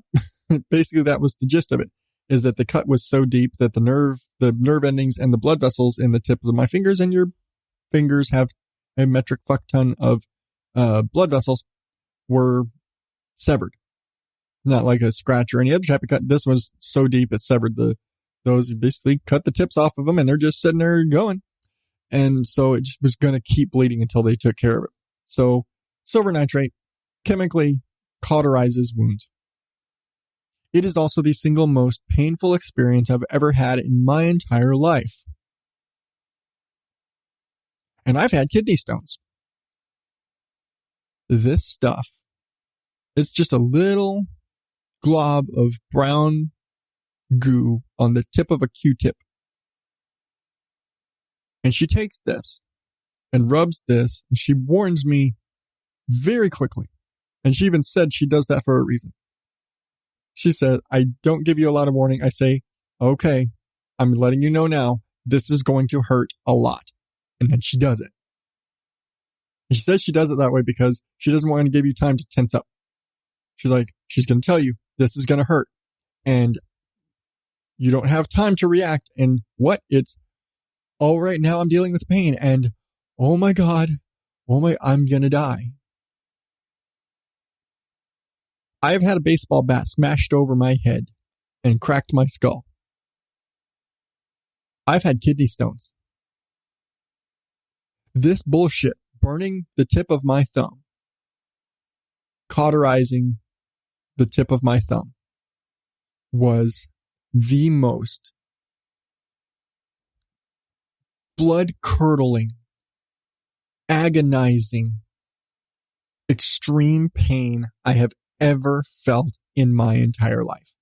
Basically, that was the gist of it, is that the cut was so deep that the nerve endings and the blood vessels in the tips of my fingers, and your fingers have a metric fuck ton of blood vessels, were severed. Not like a scratch or any other type of cut. This was so deep it severed those, basically cut the tips off of them, and they're just sitting there going. And so it just was going to keep bleeding until they took care of it. So silver nitrate chemically cauterizes wounds. It is also the single most painful experience I've ever had in my entire life. And I've had kidney stones. This stuff, it's just a little glob of brown goo on the tip of a Q-tip. And she takes this and rubs this, and she warns me very quickly. And she even said she does that for a reason. She said, I don't give you a lot of warning. I say, okay, I'm letting you know now, this is going to hurt a lot. And then she does it. And she says she does it that way because she doesn't want to give you time to tense up. She's like, she's going to tell you, this is going to hurt. And you don't have time to react. And it's, all right, now I'm dealing with pain. And oh my God, I'm going to die. I've had a baseball bat smashed over my head and cracked my skull. I've had kidney stones. This bullshit, burning the tip of my thumb, cauterizing the tip of my thumb, was the most blood-curdling, agonizing, extreme pain I have ever felt in my entire life.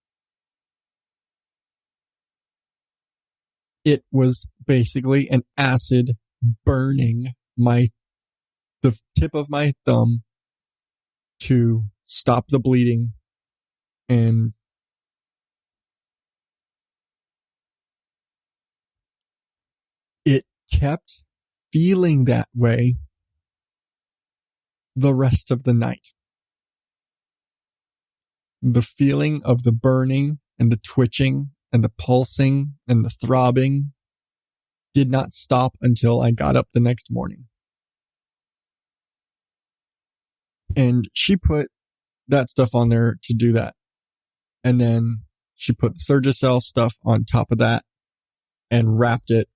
It was basically an acid burning the tip of my thumb to stop the bleeding, and it kept feeling that way the rest of the night. The feeling of the burning and the twitching and the pulsing and the throbbing did not stop until I got up the next morning. And she put that stuff on there to do that. And then she put the Surgicel stuff on top of that and wrapped it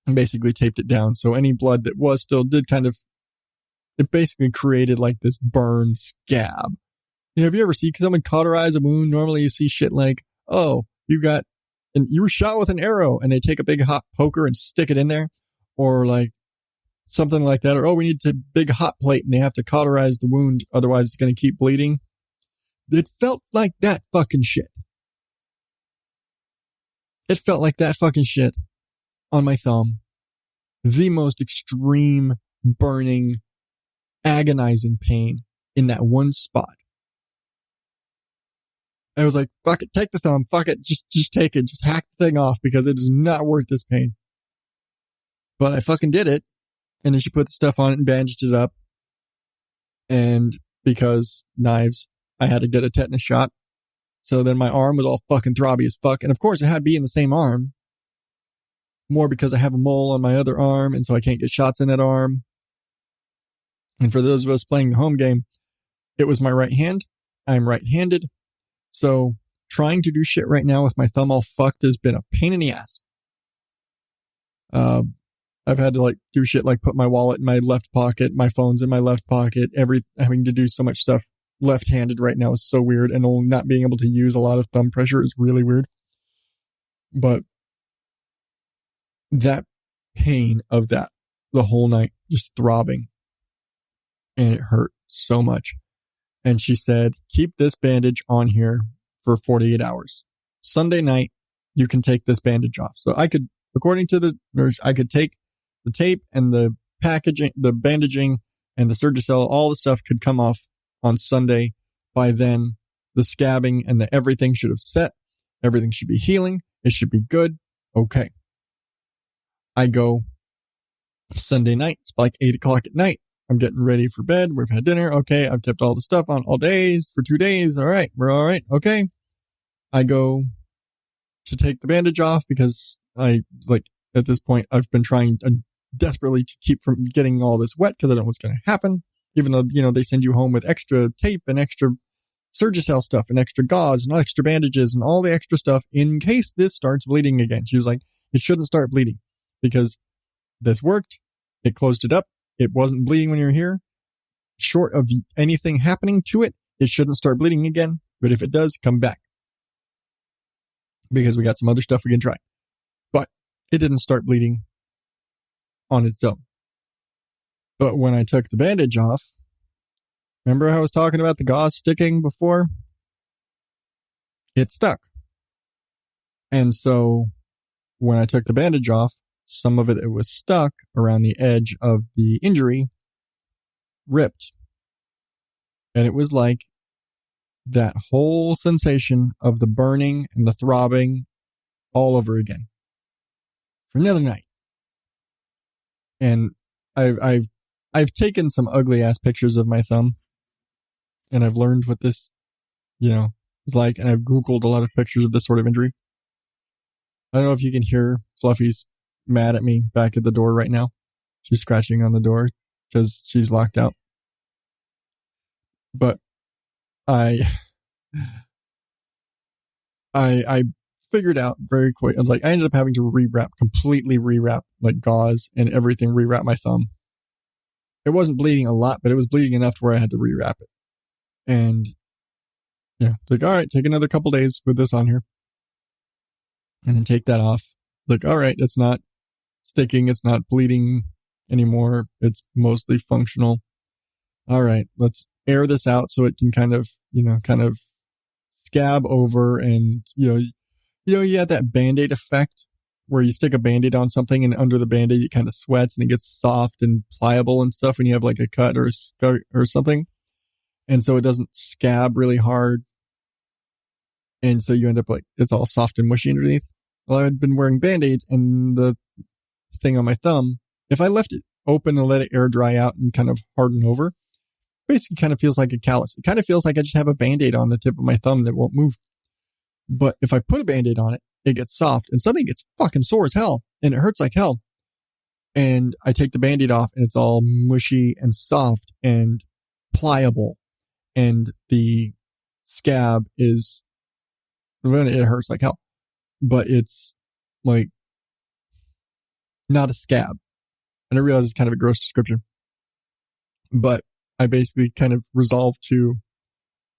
and basically taped it down. So any blood that was still did kind of, it basically created like this burn scab. Have you ever seen someone cauterize a wound? Normally you see shit like, oh, you were shot with an arrow, and they take a big hot poker and stick it in there, or like something like that. Or, oh, we need a big hot plate and they have to cauterize the wound. Otherwise it's going to keep bleeding. It felt like that fucking shit. It felt like that fucking shit on my thumb. The most extreme, burning, agonizing pain in that one spot. I was like, fuck it, take the thumb, fuck it, just take it, just hack the thing off because it is not worth this pain. But I fucking did it. And then she put the stuff on it and bandaged it up. And because knives, I had to get a tetanus shot. So then my arm was all fucking throbby as fuck. And of course it had to be in the same arm. More because I have a mole on my other arm, and so I can't get shots in that arm. And for those of us playing the home game, it was my right hand. I'm right-handed. So trying to do shit right now with my thumb all fucked has been a pain in the ass. I've had to like do shit like put my wallet in my left pocket, my phone's in my left pocket, having to do so much stuff left-handed right now is so weird, and not being able to use a lot of thumb pressure is really weird. But that pain of that the whole night, just throbbing, and it hurt so much. And she said, keep this bandage on here for 48 hours. Sunday night, you can take this bandage off. So I could, according to the nurse, I could take the tape and the packaging, the bandaging and the Surgicel, all the stuff could come off on Sunday. By then, the scabbing and everything should have set. Everything should be healing. It should be good. Okay. I go Sunday night. It's like 8 o'clock at night. I'm getting ready for bed. We've had dinner. Okay. I've kept all the stuff on all days for 2 days. All right. We're all right. Okay. I go to take the bandage off because at this point, I've been trying desperately to keep from getting all this wet because I don't know what's going to happen. Even though, they send you home with extra tape and extra Surgicel stuff and extra gauze and extra bandages and all the extra stuff in case this starts bleeding again. She was like, it shouldn't start bleeding because this worked. It closed it up. It wasn't bleeding when you were here. Short of anything happening to it, it shouldn't start bleeding again. But if it does, come back. Because we got some other stuff we can try. But it didn't start bleeding on its own. But when I took the bandage off, remember how I was talking about the gauze sticking before? It stuck. And so when I took the bandage off, some of it was stuck around the edge of the injury, ripped. And it was like that whole sensation of the burning and the throbbing all over again for another night. And I've taken some ugly ass pictures of my thumb, and I've learned what this, is like. And I've Googled a lot of pictures of this sort of injury. I don't know if you can hear Fluffy's mad at me back at the door right now. She's scratching on the door because she's locked out. But I figured out very quick. I was like, I ended up having to completely rewrap like gauze and everything, rewrap my thumb. It wasn't bleeding a lot, but it was bleeding enough to where I had to rewrap it. And yeah, it's like, all right, take another couple days with this on here. And then take that off. Like, all right, it's not sticking. It's not bleeding anymore. It's mostly functional. All right, let's air this out so it can kind of scab over. And, you had that Band-Aid effect where you stick a Band-Aid on something and under the Band-Aid, it kind of sweats and it gets soft and pliable and stuff when you have like a cut or a scar or something. And so it doesn't scab really hard. And so you end up like, it's all soft and mushy underneath. Well, I had been wearing Band-Aids, and the thing on my thumb, if I left it open and let it air dry out and kind of harden over, basically kind of feels like a callus. It kind of feels like I just have a Band-Aid on the tip of my thumb that won't move. But if I put a Band-Aid on it, it gets soft and suddenly it gets fucking sore as hell and it hurts like hell. And I take the Band-Aid off and it's all mushy and soft and pliable. and the scab is, it hurts like hell, but it's like not a scab. And I realize it's kind of a gross description, but I basically kind of resolved to,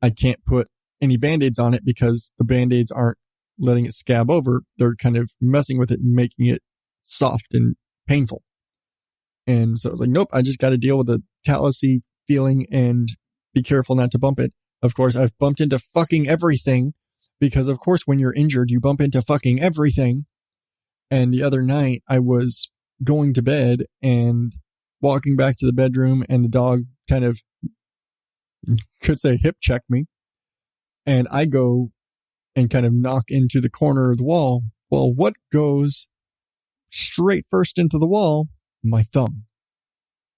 I can't put any Band-Aids on it because the Band-Aids aren't letting it scab over. They're kind of messing with it and making it soft and painful. And so like, nope, I just got to deal with the callousy feeling and be careful not to bump it. Of course, I've bumped into fucking everything because of course, when you're injured, you bump into fucking everything. And the other night I was going to bed and walking back to the bedroom, and the dog kind of, could say, hip checked me. And I go and kind of knock into the corner of the wall. Well, what goes straight first into the wall? My thumb.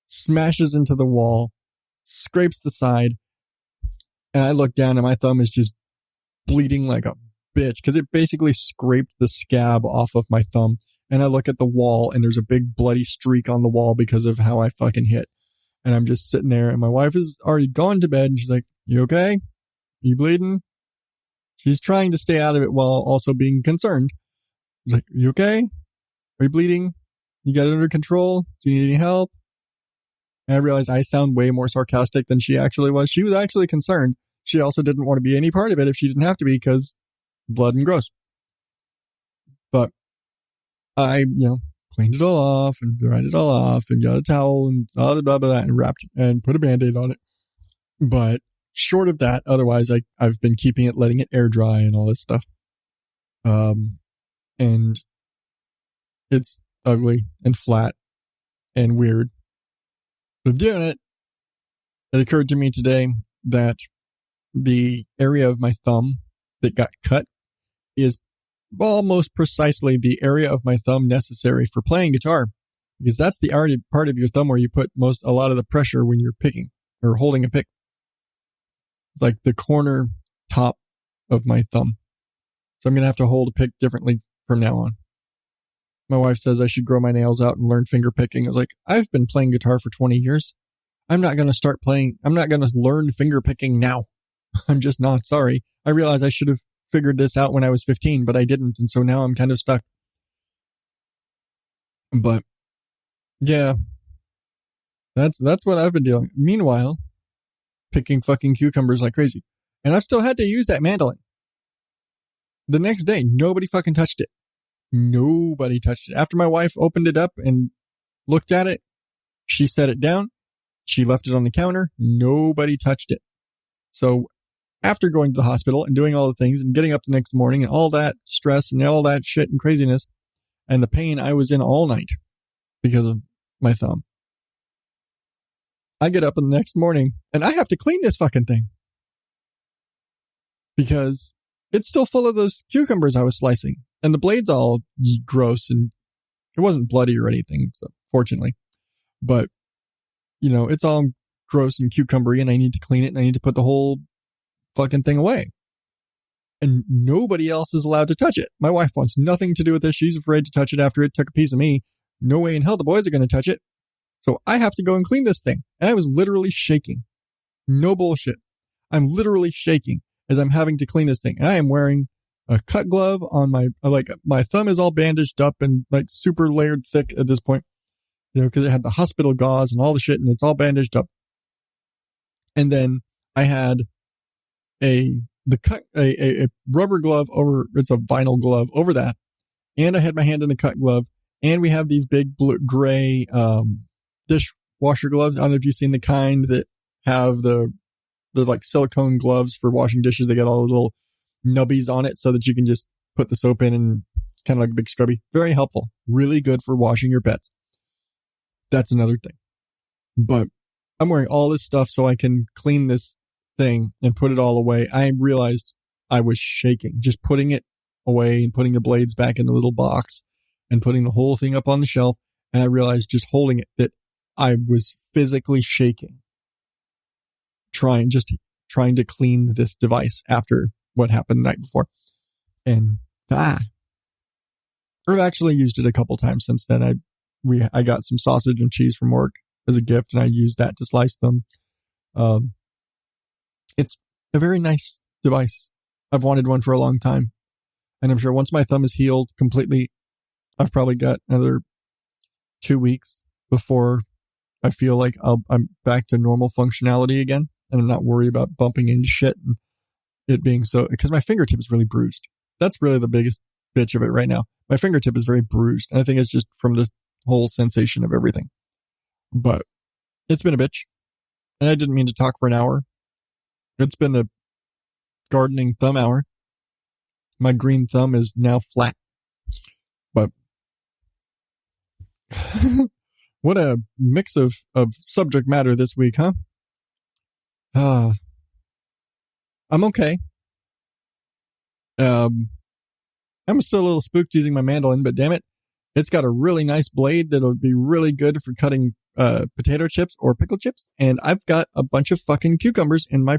Smashes into the wall, scrapes the side, and I look down and my thumb is just bleeding like a bitch because it basically scraped the scab off of my thumb. And I look at the wall and there's a big bloody streak on the wall because of how I fucking hit. And I'm just sitting there and my wife is already gone to bed and she's like, "You okay? Are you bleeding?" She's trying to stay out of it while also being concerned. I'm like, "You okay? Are you bleeding? You got it under control? Do you need any help?" And I realized I sound way more sarcastic than she actually was. She was actually concerned. She also didn't want to be any part of it if she didn't have to be because blood and gross. But I, cleaned it all off and dried it all off and got a towel and blah, blah, blah, and wrapped and put a Band-Aid on it. But short of that, otherwise, I've been keeping it, letting it air dry and all this stuff. And it's ugly and flat and weird. But I'm doing it. It occurred to me today that the area of my thumb that got cut is almost precisely the area of my thumb necessary for playing guitar, because that's the part of your thumb where you put a lot of the pressure when you're picking or holding a pick. It's like the corner top of my thumb. So I'm going to have to hold a pick differently from now on. My wife says I should grow my nails out and learn finger picking. I was like, I've been playing guitar for 20 years. I'm not going to learn finger picking now. I'm just not. Sorry. I realize I should have figured this out when I was 15, but I didn't. And so now I'm kind of stuck. But yeah, that's what I've been doing. Meanwhile, picking fucking cucumbers like crazy. And I've still had to use that mandolin. The next day, nobody fucking touched it. Nobody touched it. After my wife opened it up and looked at it, she set it down. She left it on the counter. Nobody touched it. So after going to the hospital and doing all the things and getting up the next morning and all that stress and all that shit and craziness and the pain I was in all night because of my thumb, I get up in the next morning and I have to clean this fucking thing because it's still full of those cucumbers I was slicing and the blade's all gross and it wasn't bloody or anything, so fortunately, but it's all gross and cucumbery and I need to clean it and I need to put the whole fucking thing away. And nobody else is allowed to touch it. My wife wants nothing to do with this. She's afraid to touch it after it took a piece of me. No way in hell the boys are going to touch it. So I have to go and clean this thing. And I was literally shaking. No bullshit. I'm literally shaking as I'm having to clean this thing. And I am wearing a cut glove on my thumb is all bandaged up and like super layered thick at this point, because it had the hospital gauze and all the shit and it's all bandaged up. And then I had a rubber glove over, it's a vinyl glove over that. And I had my hand in the cut glove. And we have these big blue, gray, dishwasher gloves. I don't know if you've seen the kind that have the like silicone gloves for washing dishes. They got all the little nubbies on it so that you can just put the soap in and it's kind of like a big scrubby. Very helpful. Really good for washing your pets. That's another thing. But I'm wearing all this stuff so I can clean this thing and put it all away. I realized I was shaking just putting it away and putting the blades back in the little box and putting the whole thing up on the shelf. And I realized just holding it that I was physically shaking, trying to clean this device after what happened the night before. And I've actually used it a couple times since then. I got some sausage and cheese from work as a gift and I used that to slice them. It's a very nice device. I've wanted one for a long time. And I'm sure once my thumb is healed completely, I've probably got another 2 weeks before I feel like I'm back to normal functionality again. And I'm not worried about bumping into shit and it being so, because my fingertip is really bruised. That's really the biggest bitch of it right now. My fingertip is very bruised. And I think it's just from this whole sensation of everything. But it's been a bitch. And I didn't mean to talk for an hour. It's been the gardening thumb hour. My green thumb is now flat. But what a mix of subject matter this week, huh? I'm okay. I'm still a little spooked using my mandolin, but damn it, it's got a really nice blade that'll be really good for cutting potato chips or pickle chips. And I've got a bunch of fucking cucumbers in my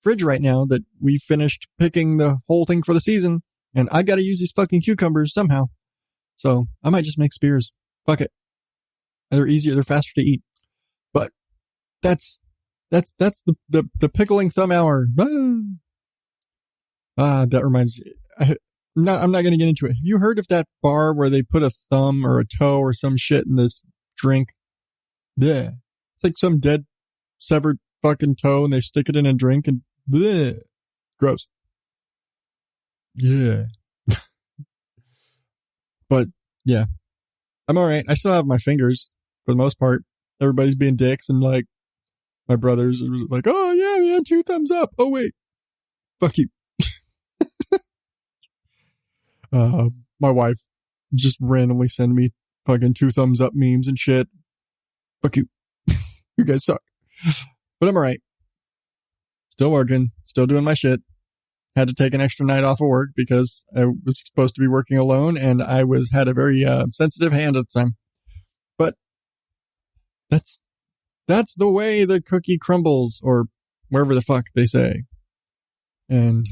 fridge right now that we finished picking the whole thing for the season. And I got to use these fucking cucumbers somehow. So I might just make spears. Fuck it. They're easier. They're faster to eat. But that's the pickling thumb hour. That reminds me. I'm not going to get into it. Have you heard of that bar where they put a thumb or a toe or some shit in this drink? Yeah. It's like some dead, severed fucking toe and they stick it in a drink and bleh. Gross. Yeah. But yeah, I'm all right. I still have my fingers for the most part. Everybody's being dicks and like my brothers are like, oh yeah, man, 2 thumbs up. Oh wait, fuck you. My wife just randomly send me fucking 2 thumbs up memes and shit. Fuck you. You guys suck. But I'm all right. Still working, still doing my shit. Had to take an extra night off of work because I was supposed to be working alone and I had a very sensitive hand at the time. But that's the way the cookie crumbles, or wherever the fuck they say. And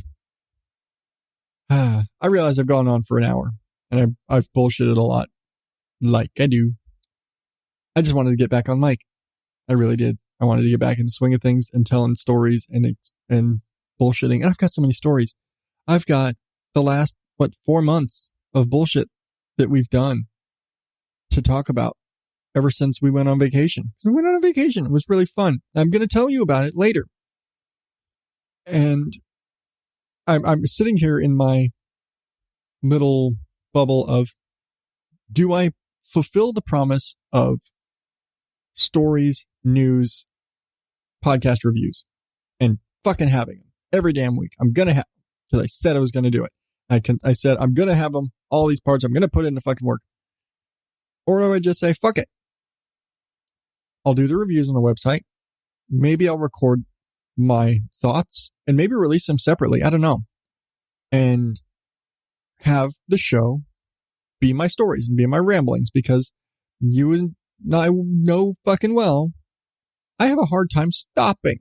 I realize I've gone on for an hour and I've bullshitted a lot, like I do. I just wanted to get back on mic. I really did. I wanted to get back in the swing of things and telling stories and bullshitting. And I've got so many stories. I've got the last, 4 months of bullshit that we've done to talk about ever since we went on vacation. We went on a vacation. It was really fun. I'm going to tell you about it later. And I'm sitting here in my little bubble of, do I fulfill the promise of stories, news, podcast reviews, and fucking having them every damn week? I'm going to have, because I said I was going to do it. I said, I'm going to have them, all these parts. I'm going to put in the fucking work. Or do I just say, fuck it? I'll do the reviews on the website. Maybe I'll record my thoughts and maybe release them separately. I don't know. And have the show be my stories and be my ramblings, because you and I know fucking well, I have a hard time stopping.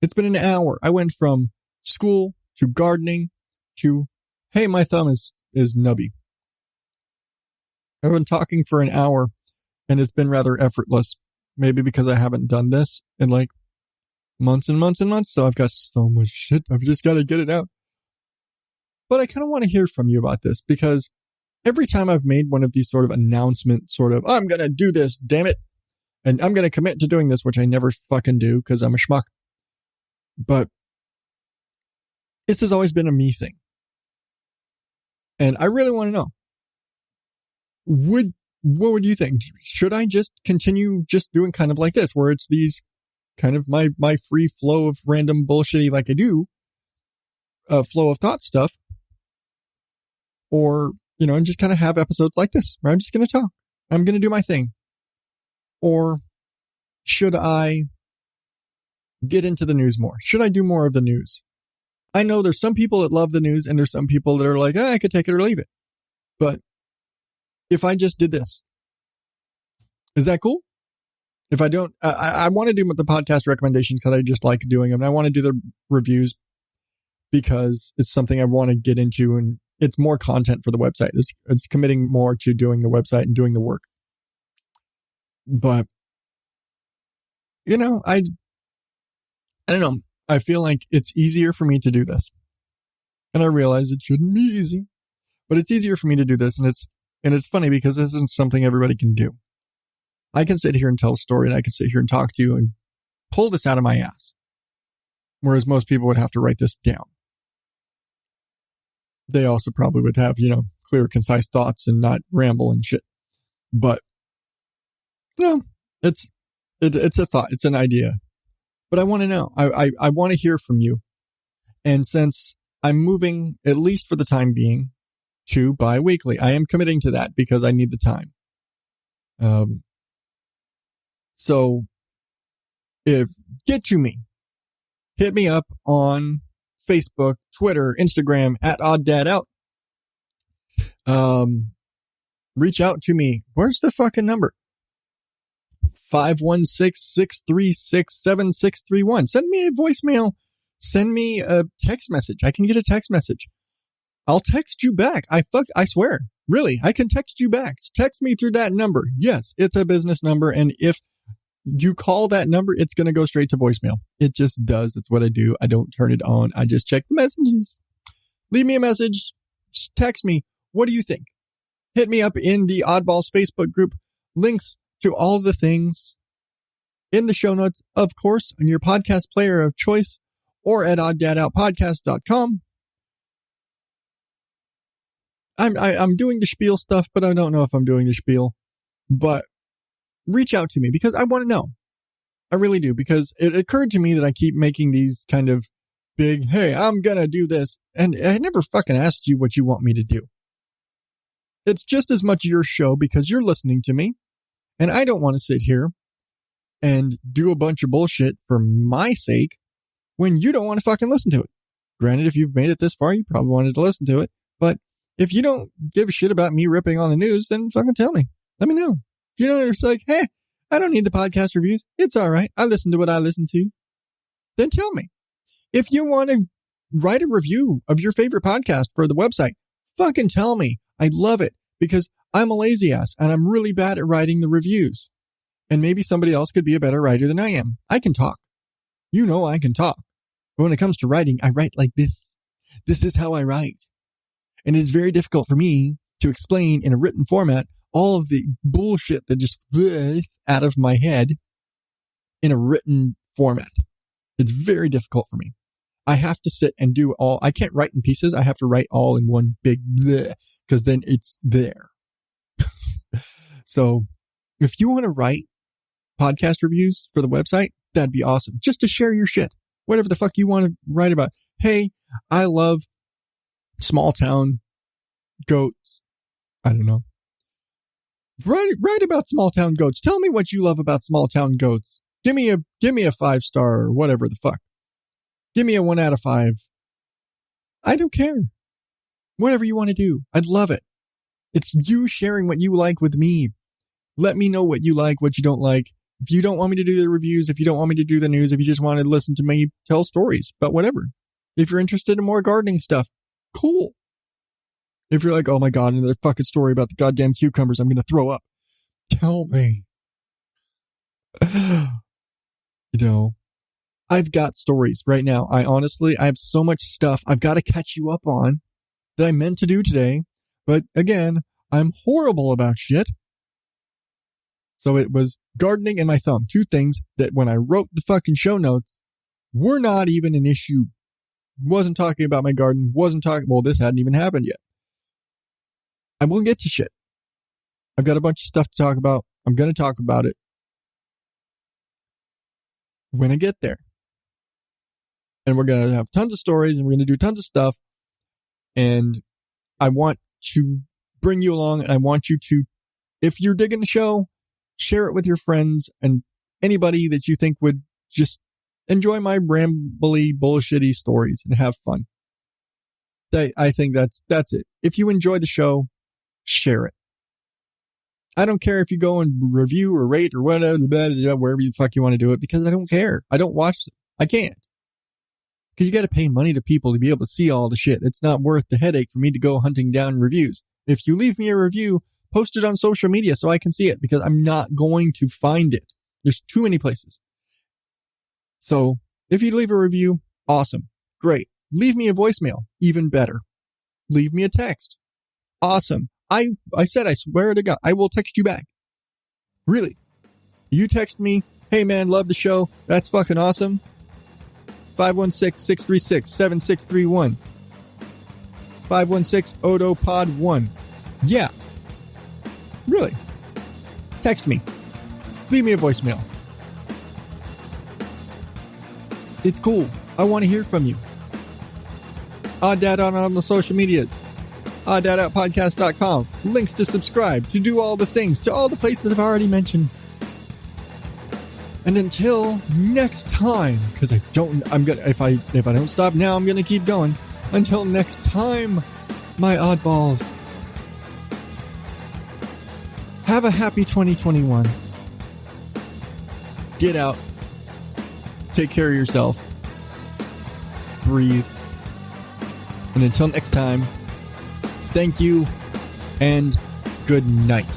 It's been an hour. I went from school to gardening to, hey, my thumb is nubby. I've been talking for an hour and it's been rather effortless. Maybe because I haven't done this in like months and months and months. So I've got so much shit. I've just got to get it out. But I kind of want to hear from you about this, because every time I've made one of these sort of announcement, sort of, I'm going to do this, damn it. And I'm going to commit to doing this, which I never fucking do because I'm a schmuck. But this has always been a me thing. And I really want to know, what would you think? Should I just continue just doing kind of like this, where it's these kind of my free flow of random bullshitty like I do, flow of thought stuff? Or, and just kind of have episodes like this where I'm just going to talk. I'm going to do my thing. Or should I get into the news more? Should I do more of the news? I know there's some people that love the news and there's some people that are like, I could take it or leave it. But if I just did this, is that cool? If I don't, I want to do the podcast recommendations because I just like doing them. I want to do the reviews because it's something I want to get into, and it's more content for the website. It's committing more to doing the website and doing the work. But, I don't know. I feel like it's easier for me to do this. And I realize it shouldn't be easy, but it's easier for me to do this. And it's funny because this isn't something everybody can do. I can sit here and tell a story, and I can sit here and talk to you and pull this out of my ass. Whereas most people would have to write this down. They also probably would have, clear, concise thoughts and not ramble and shit. But, it's a thought. It's an idea. But I want to know. I want to hear from you. And since I'm moving, at least for the time being, to bi-weekly, I am committing to that because I need the time. So, get to me. Hit me up on Facebook, Twitter, Instagram, @OddDadOut. Reach out to me. Where's the fucking number? 516-636-7631. Send me a voicemail. Send me a text message. I can get a text message. I'll text you back. I swear. Really, I can text you back. Text me through that number. Yes, it's a business number. And if you call that number, it's going to go straight to voicemail. It just does. It's what I do. I don't turn it on. I just check the messages. Leave me a message. Just text me. What do you think? Hit me up in the Oddballs Facebook group. Links to all the things in the show notes, of course, on your podcast player of choice or at oddadoutpodcast.com. I'm doing the spiel stuff, but I don't know if I'm doing the spiel. But reach out to me because I want to know. I really do, because it occurred to me that I keep making these kind of big, hey, I'm going to do this. And I never fucking asked you what you want me to do. It's just as much your show because you're listening to me. And I don't want to sit here and do a bunch of bullshit for my sake when you don't want to fucking listen to it. Granted, if you've made it this far, you probably wanted to listen to it. But if you don't give a shit about me ripping on the news, then fucking tell me. Let me know. If you don't, it's like, hey, I don't need the podcast reviews. It's all right. I listen to what I listen to. Then tell me. If you want to write a review of your favorite podcast for the website, fucking tell me. I love it because I'm a lazy ass and I'm really bad at writing the reviews. And maybe somebody else could be a better writer than I am. I can talk. I can talk. But when it comes to writing, I write like this. This is how I write. And it is very difficult for me to explain in a written format all of the bullshit that just out of my head in a written format. It's very difficult for me. I have to sit and do all. I can't write in pieces. I have to write all in one big because then it's there. So if you want to write podcast reviews for the website, that'd be awesome. Just to share your shit. Whatever the fuck you want to write about. Hey, I love small town goats. I don't know. Write about small town goats. Tell me what you love about small town goats. Give me a 5-star or whatever the fuck. Give me a 1 out of 5. I don't care. Whatever you want to do. I'd love it. It's you sharing what you like with me. Let me know what you like, what you don't like. If you don't want me to do the reviews, if you don't want me to do the news, if you just want to listen to me tell stories, but whatever. If you're interested in more gardening stuff, cool. If you're like, oh my God, another fucking story about the goddamn cucumbers, I'm going to throw up. Tell me. I've got stories right now. I have so much stuff I've got to catch you up on that I meant to do today. But again, I'm horrible about shit. So it was gardening and my thumb. Two things that when I wrote the fucking show notes were not even an issue. Wasn't talking about my garden. Well, this hadn't even happened yet. I will get to shit. I've got a bunch of stuff to talk about. I'm going to talk about it when I get there. And we're going to have tons of stories and we're going to do tons of stuff. And I want to bring you along and I want you to, if you're digging the show, share it with your friends and anybody that you think would just enjoy my rambly, bullshitty stories and have fun. I think that's it. If you enjoy the show, share it. I don't care if you go and review or rate or whatever, wherever the fuck you want to do it, because I don't care. I don't watch it. I can't. Because you got to pay money to people to be able to see all the shit. It's not worth the headache for me to go hunting down reviews. If you leave me a review, post it on social media so I can see it, because I'm not going to find it. There's too many places. So If you leave a review, awesome. Great. Leave me a voicemail. Even better. Leave me a text. Awesome. I said, I swear to God, I will text you back. Really. You text me, hey man, love the show. That's fucking awesome. 516-636-7631. 516-ODO Pod 1. Yeah. Really. Text me. Leave me a voicemail. It's cool. I want to hear from you. Odd Dad on the social medias. OddDadOutPodcast.com. Links to subscribe, to do all the things, to all the places I've already mentioned. And until next time, because if I don't stop now, I'm gonna keep going. Until next time, my oddballs. Have a happy 2021. Get out. Take care of yourself. Breathe. And until next time, thank you and good night.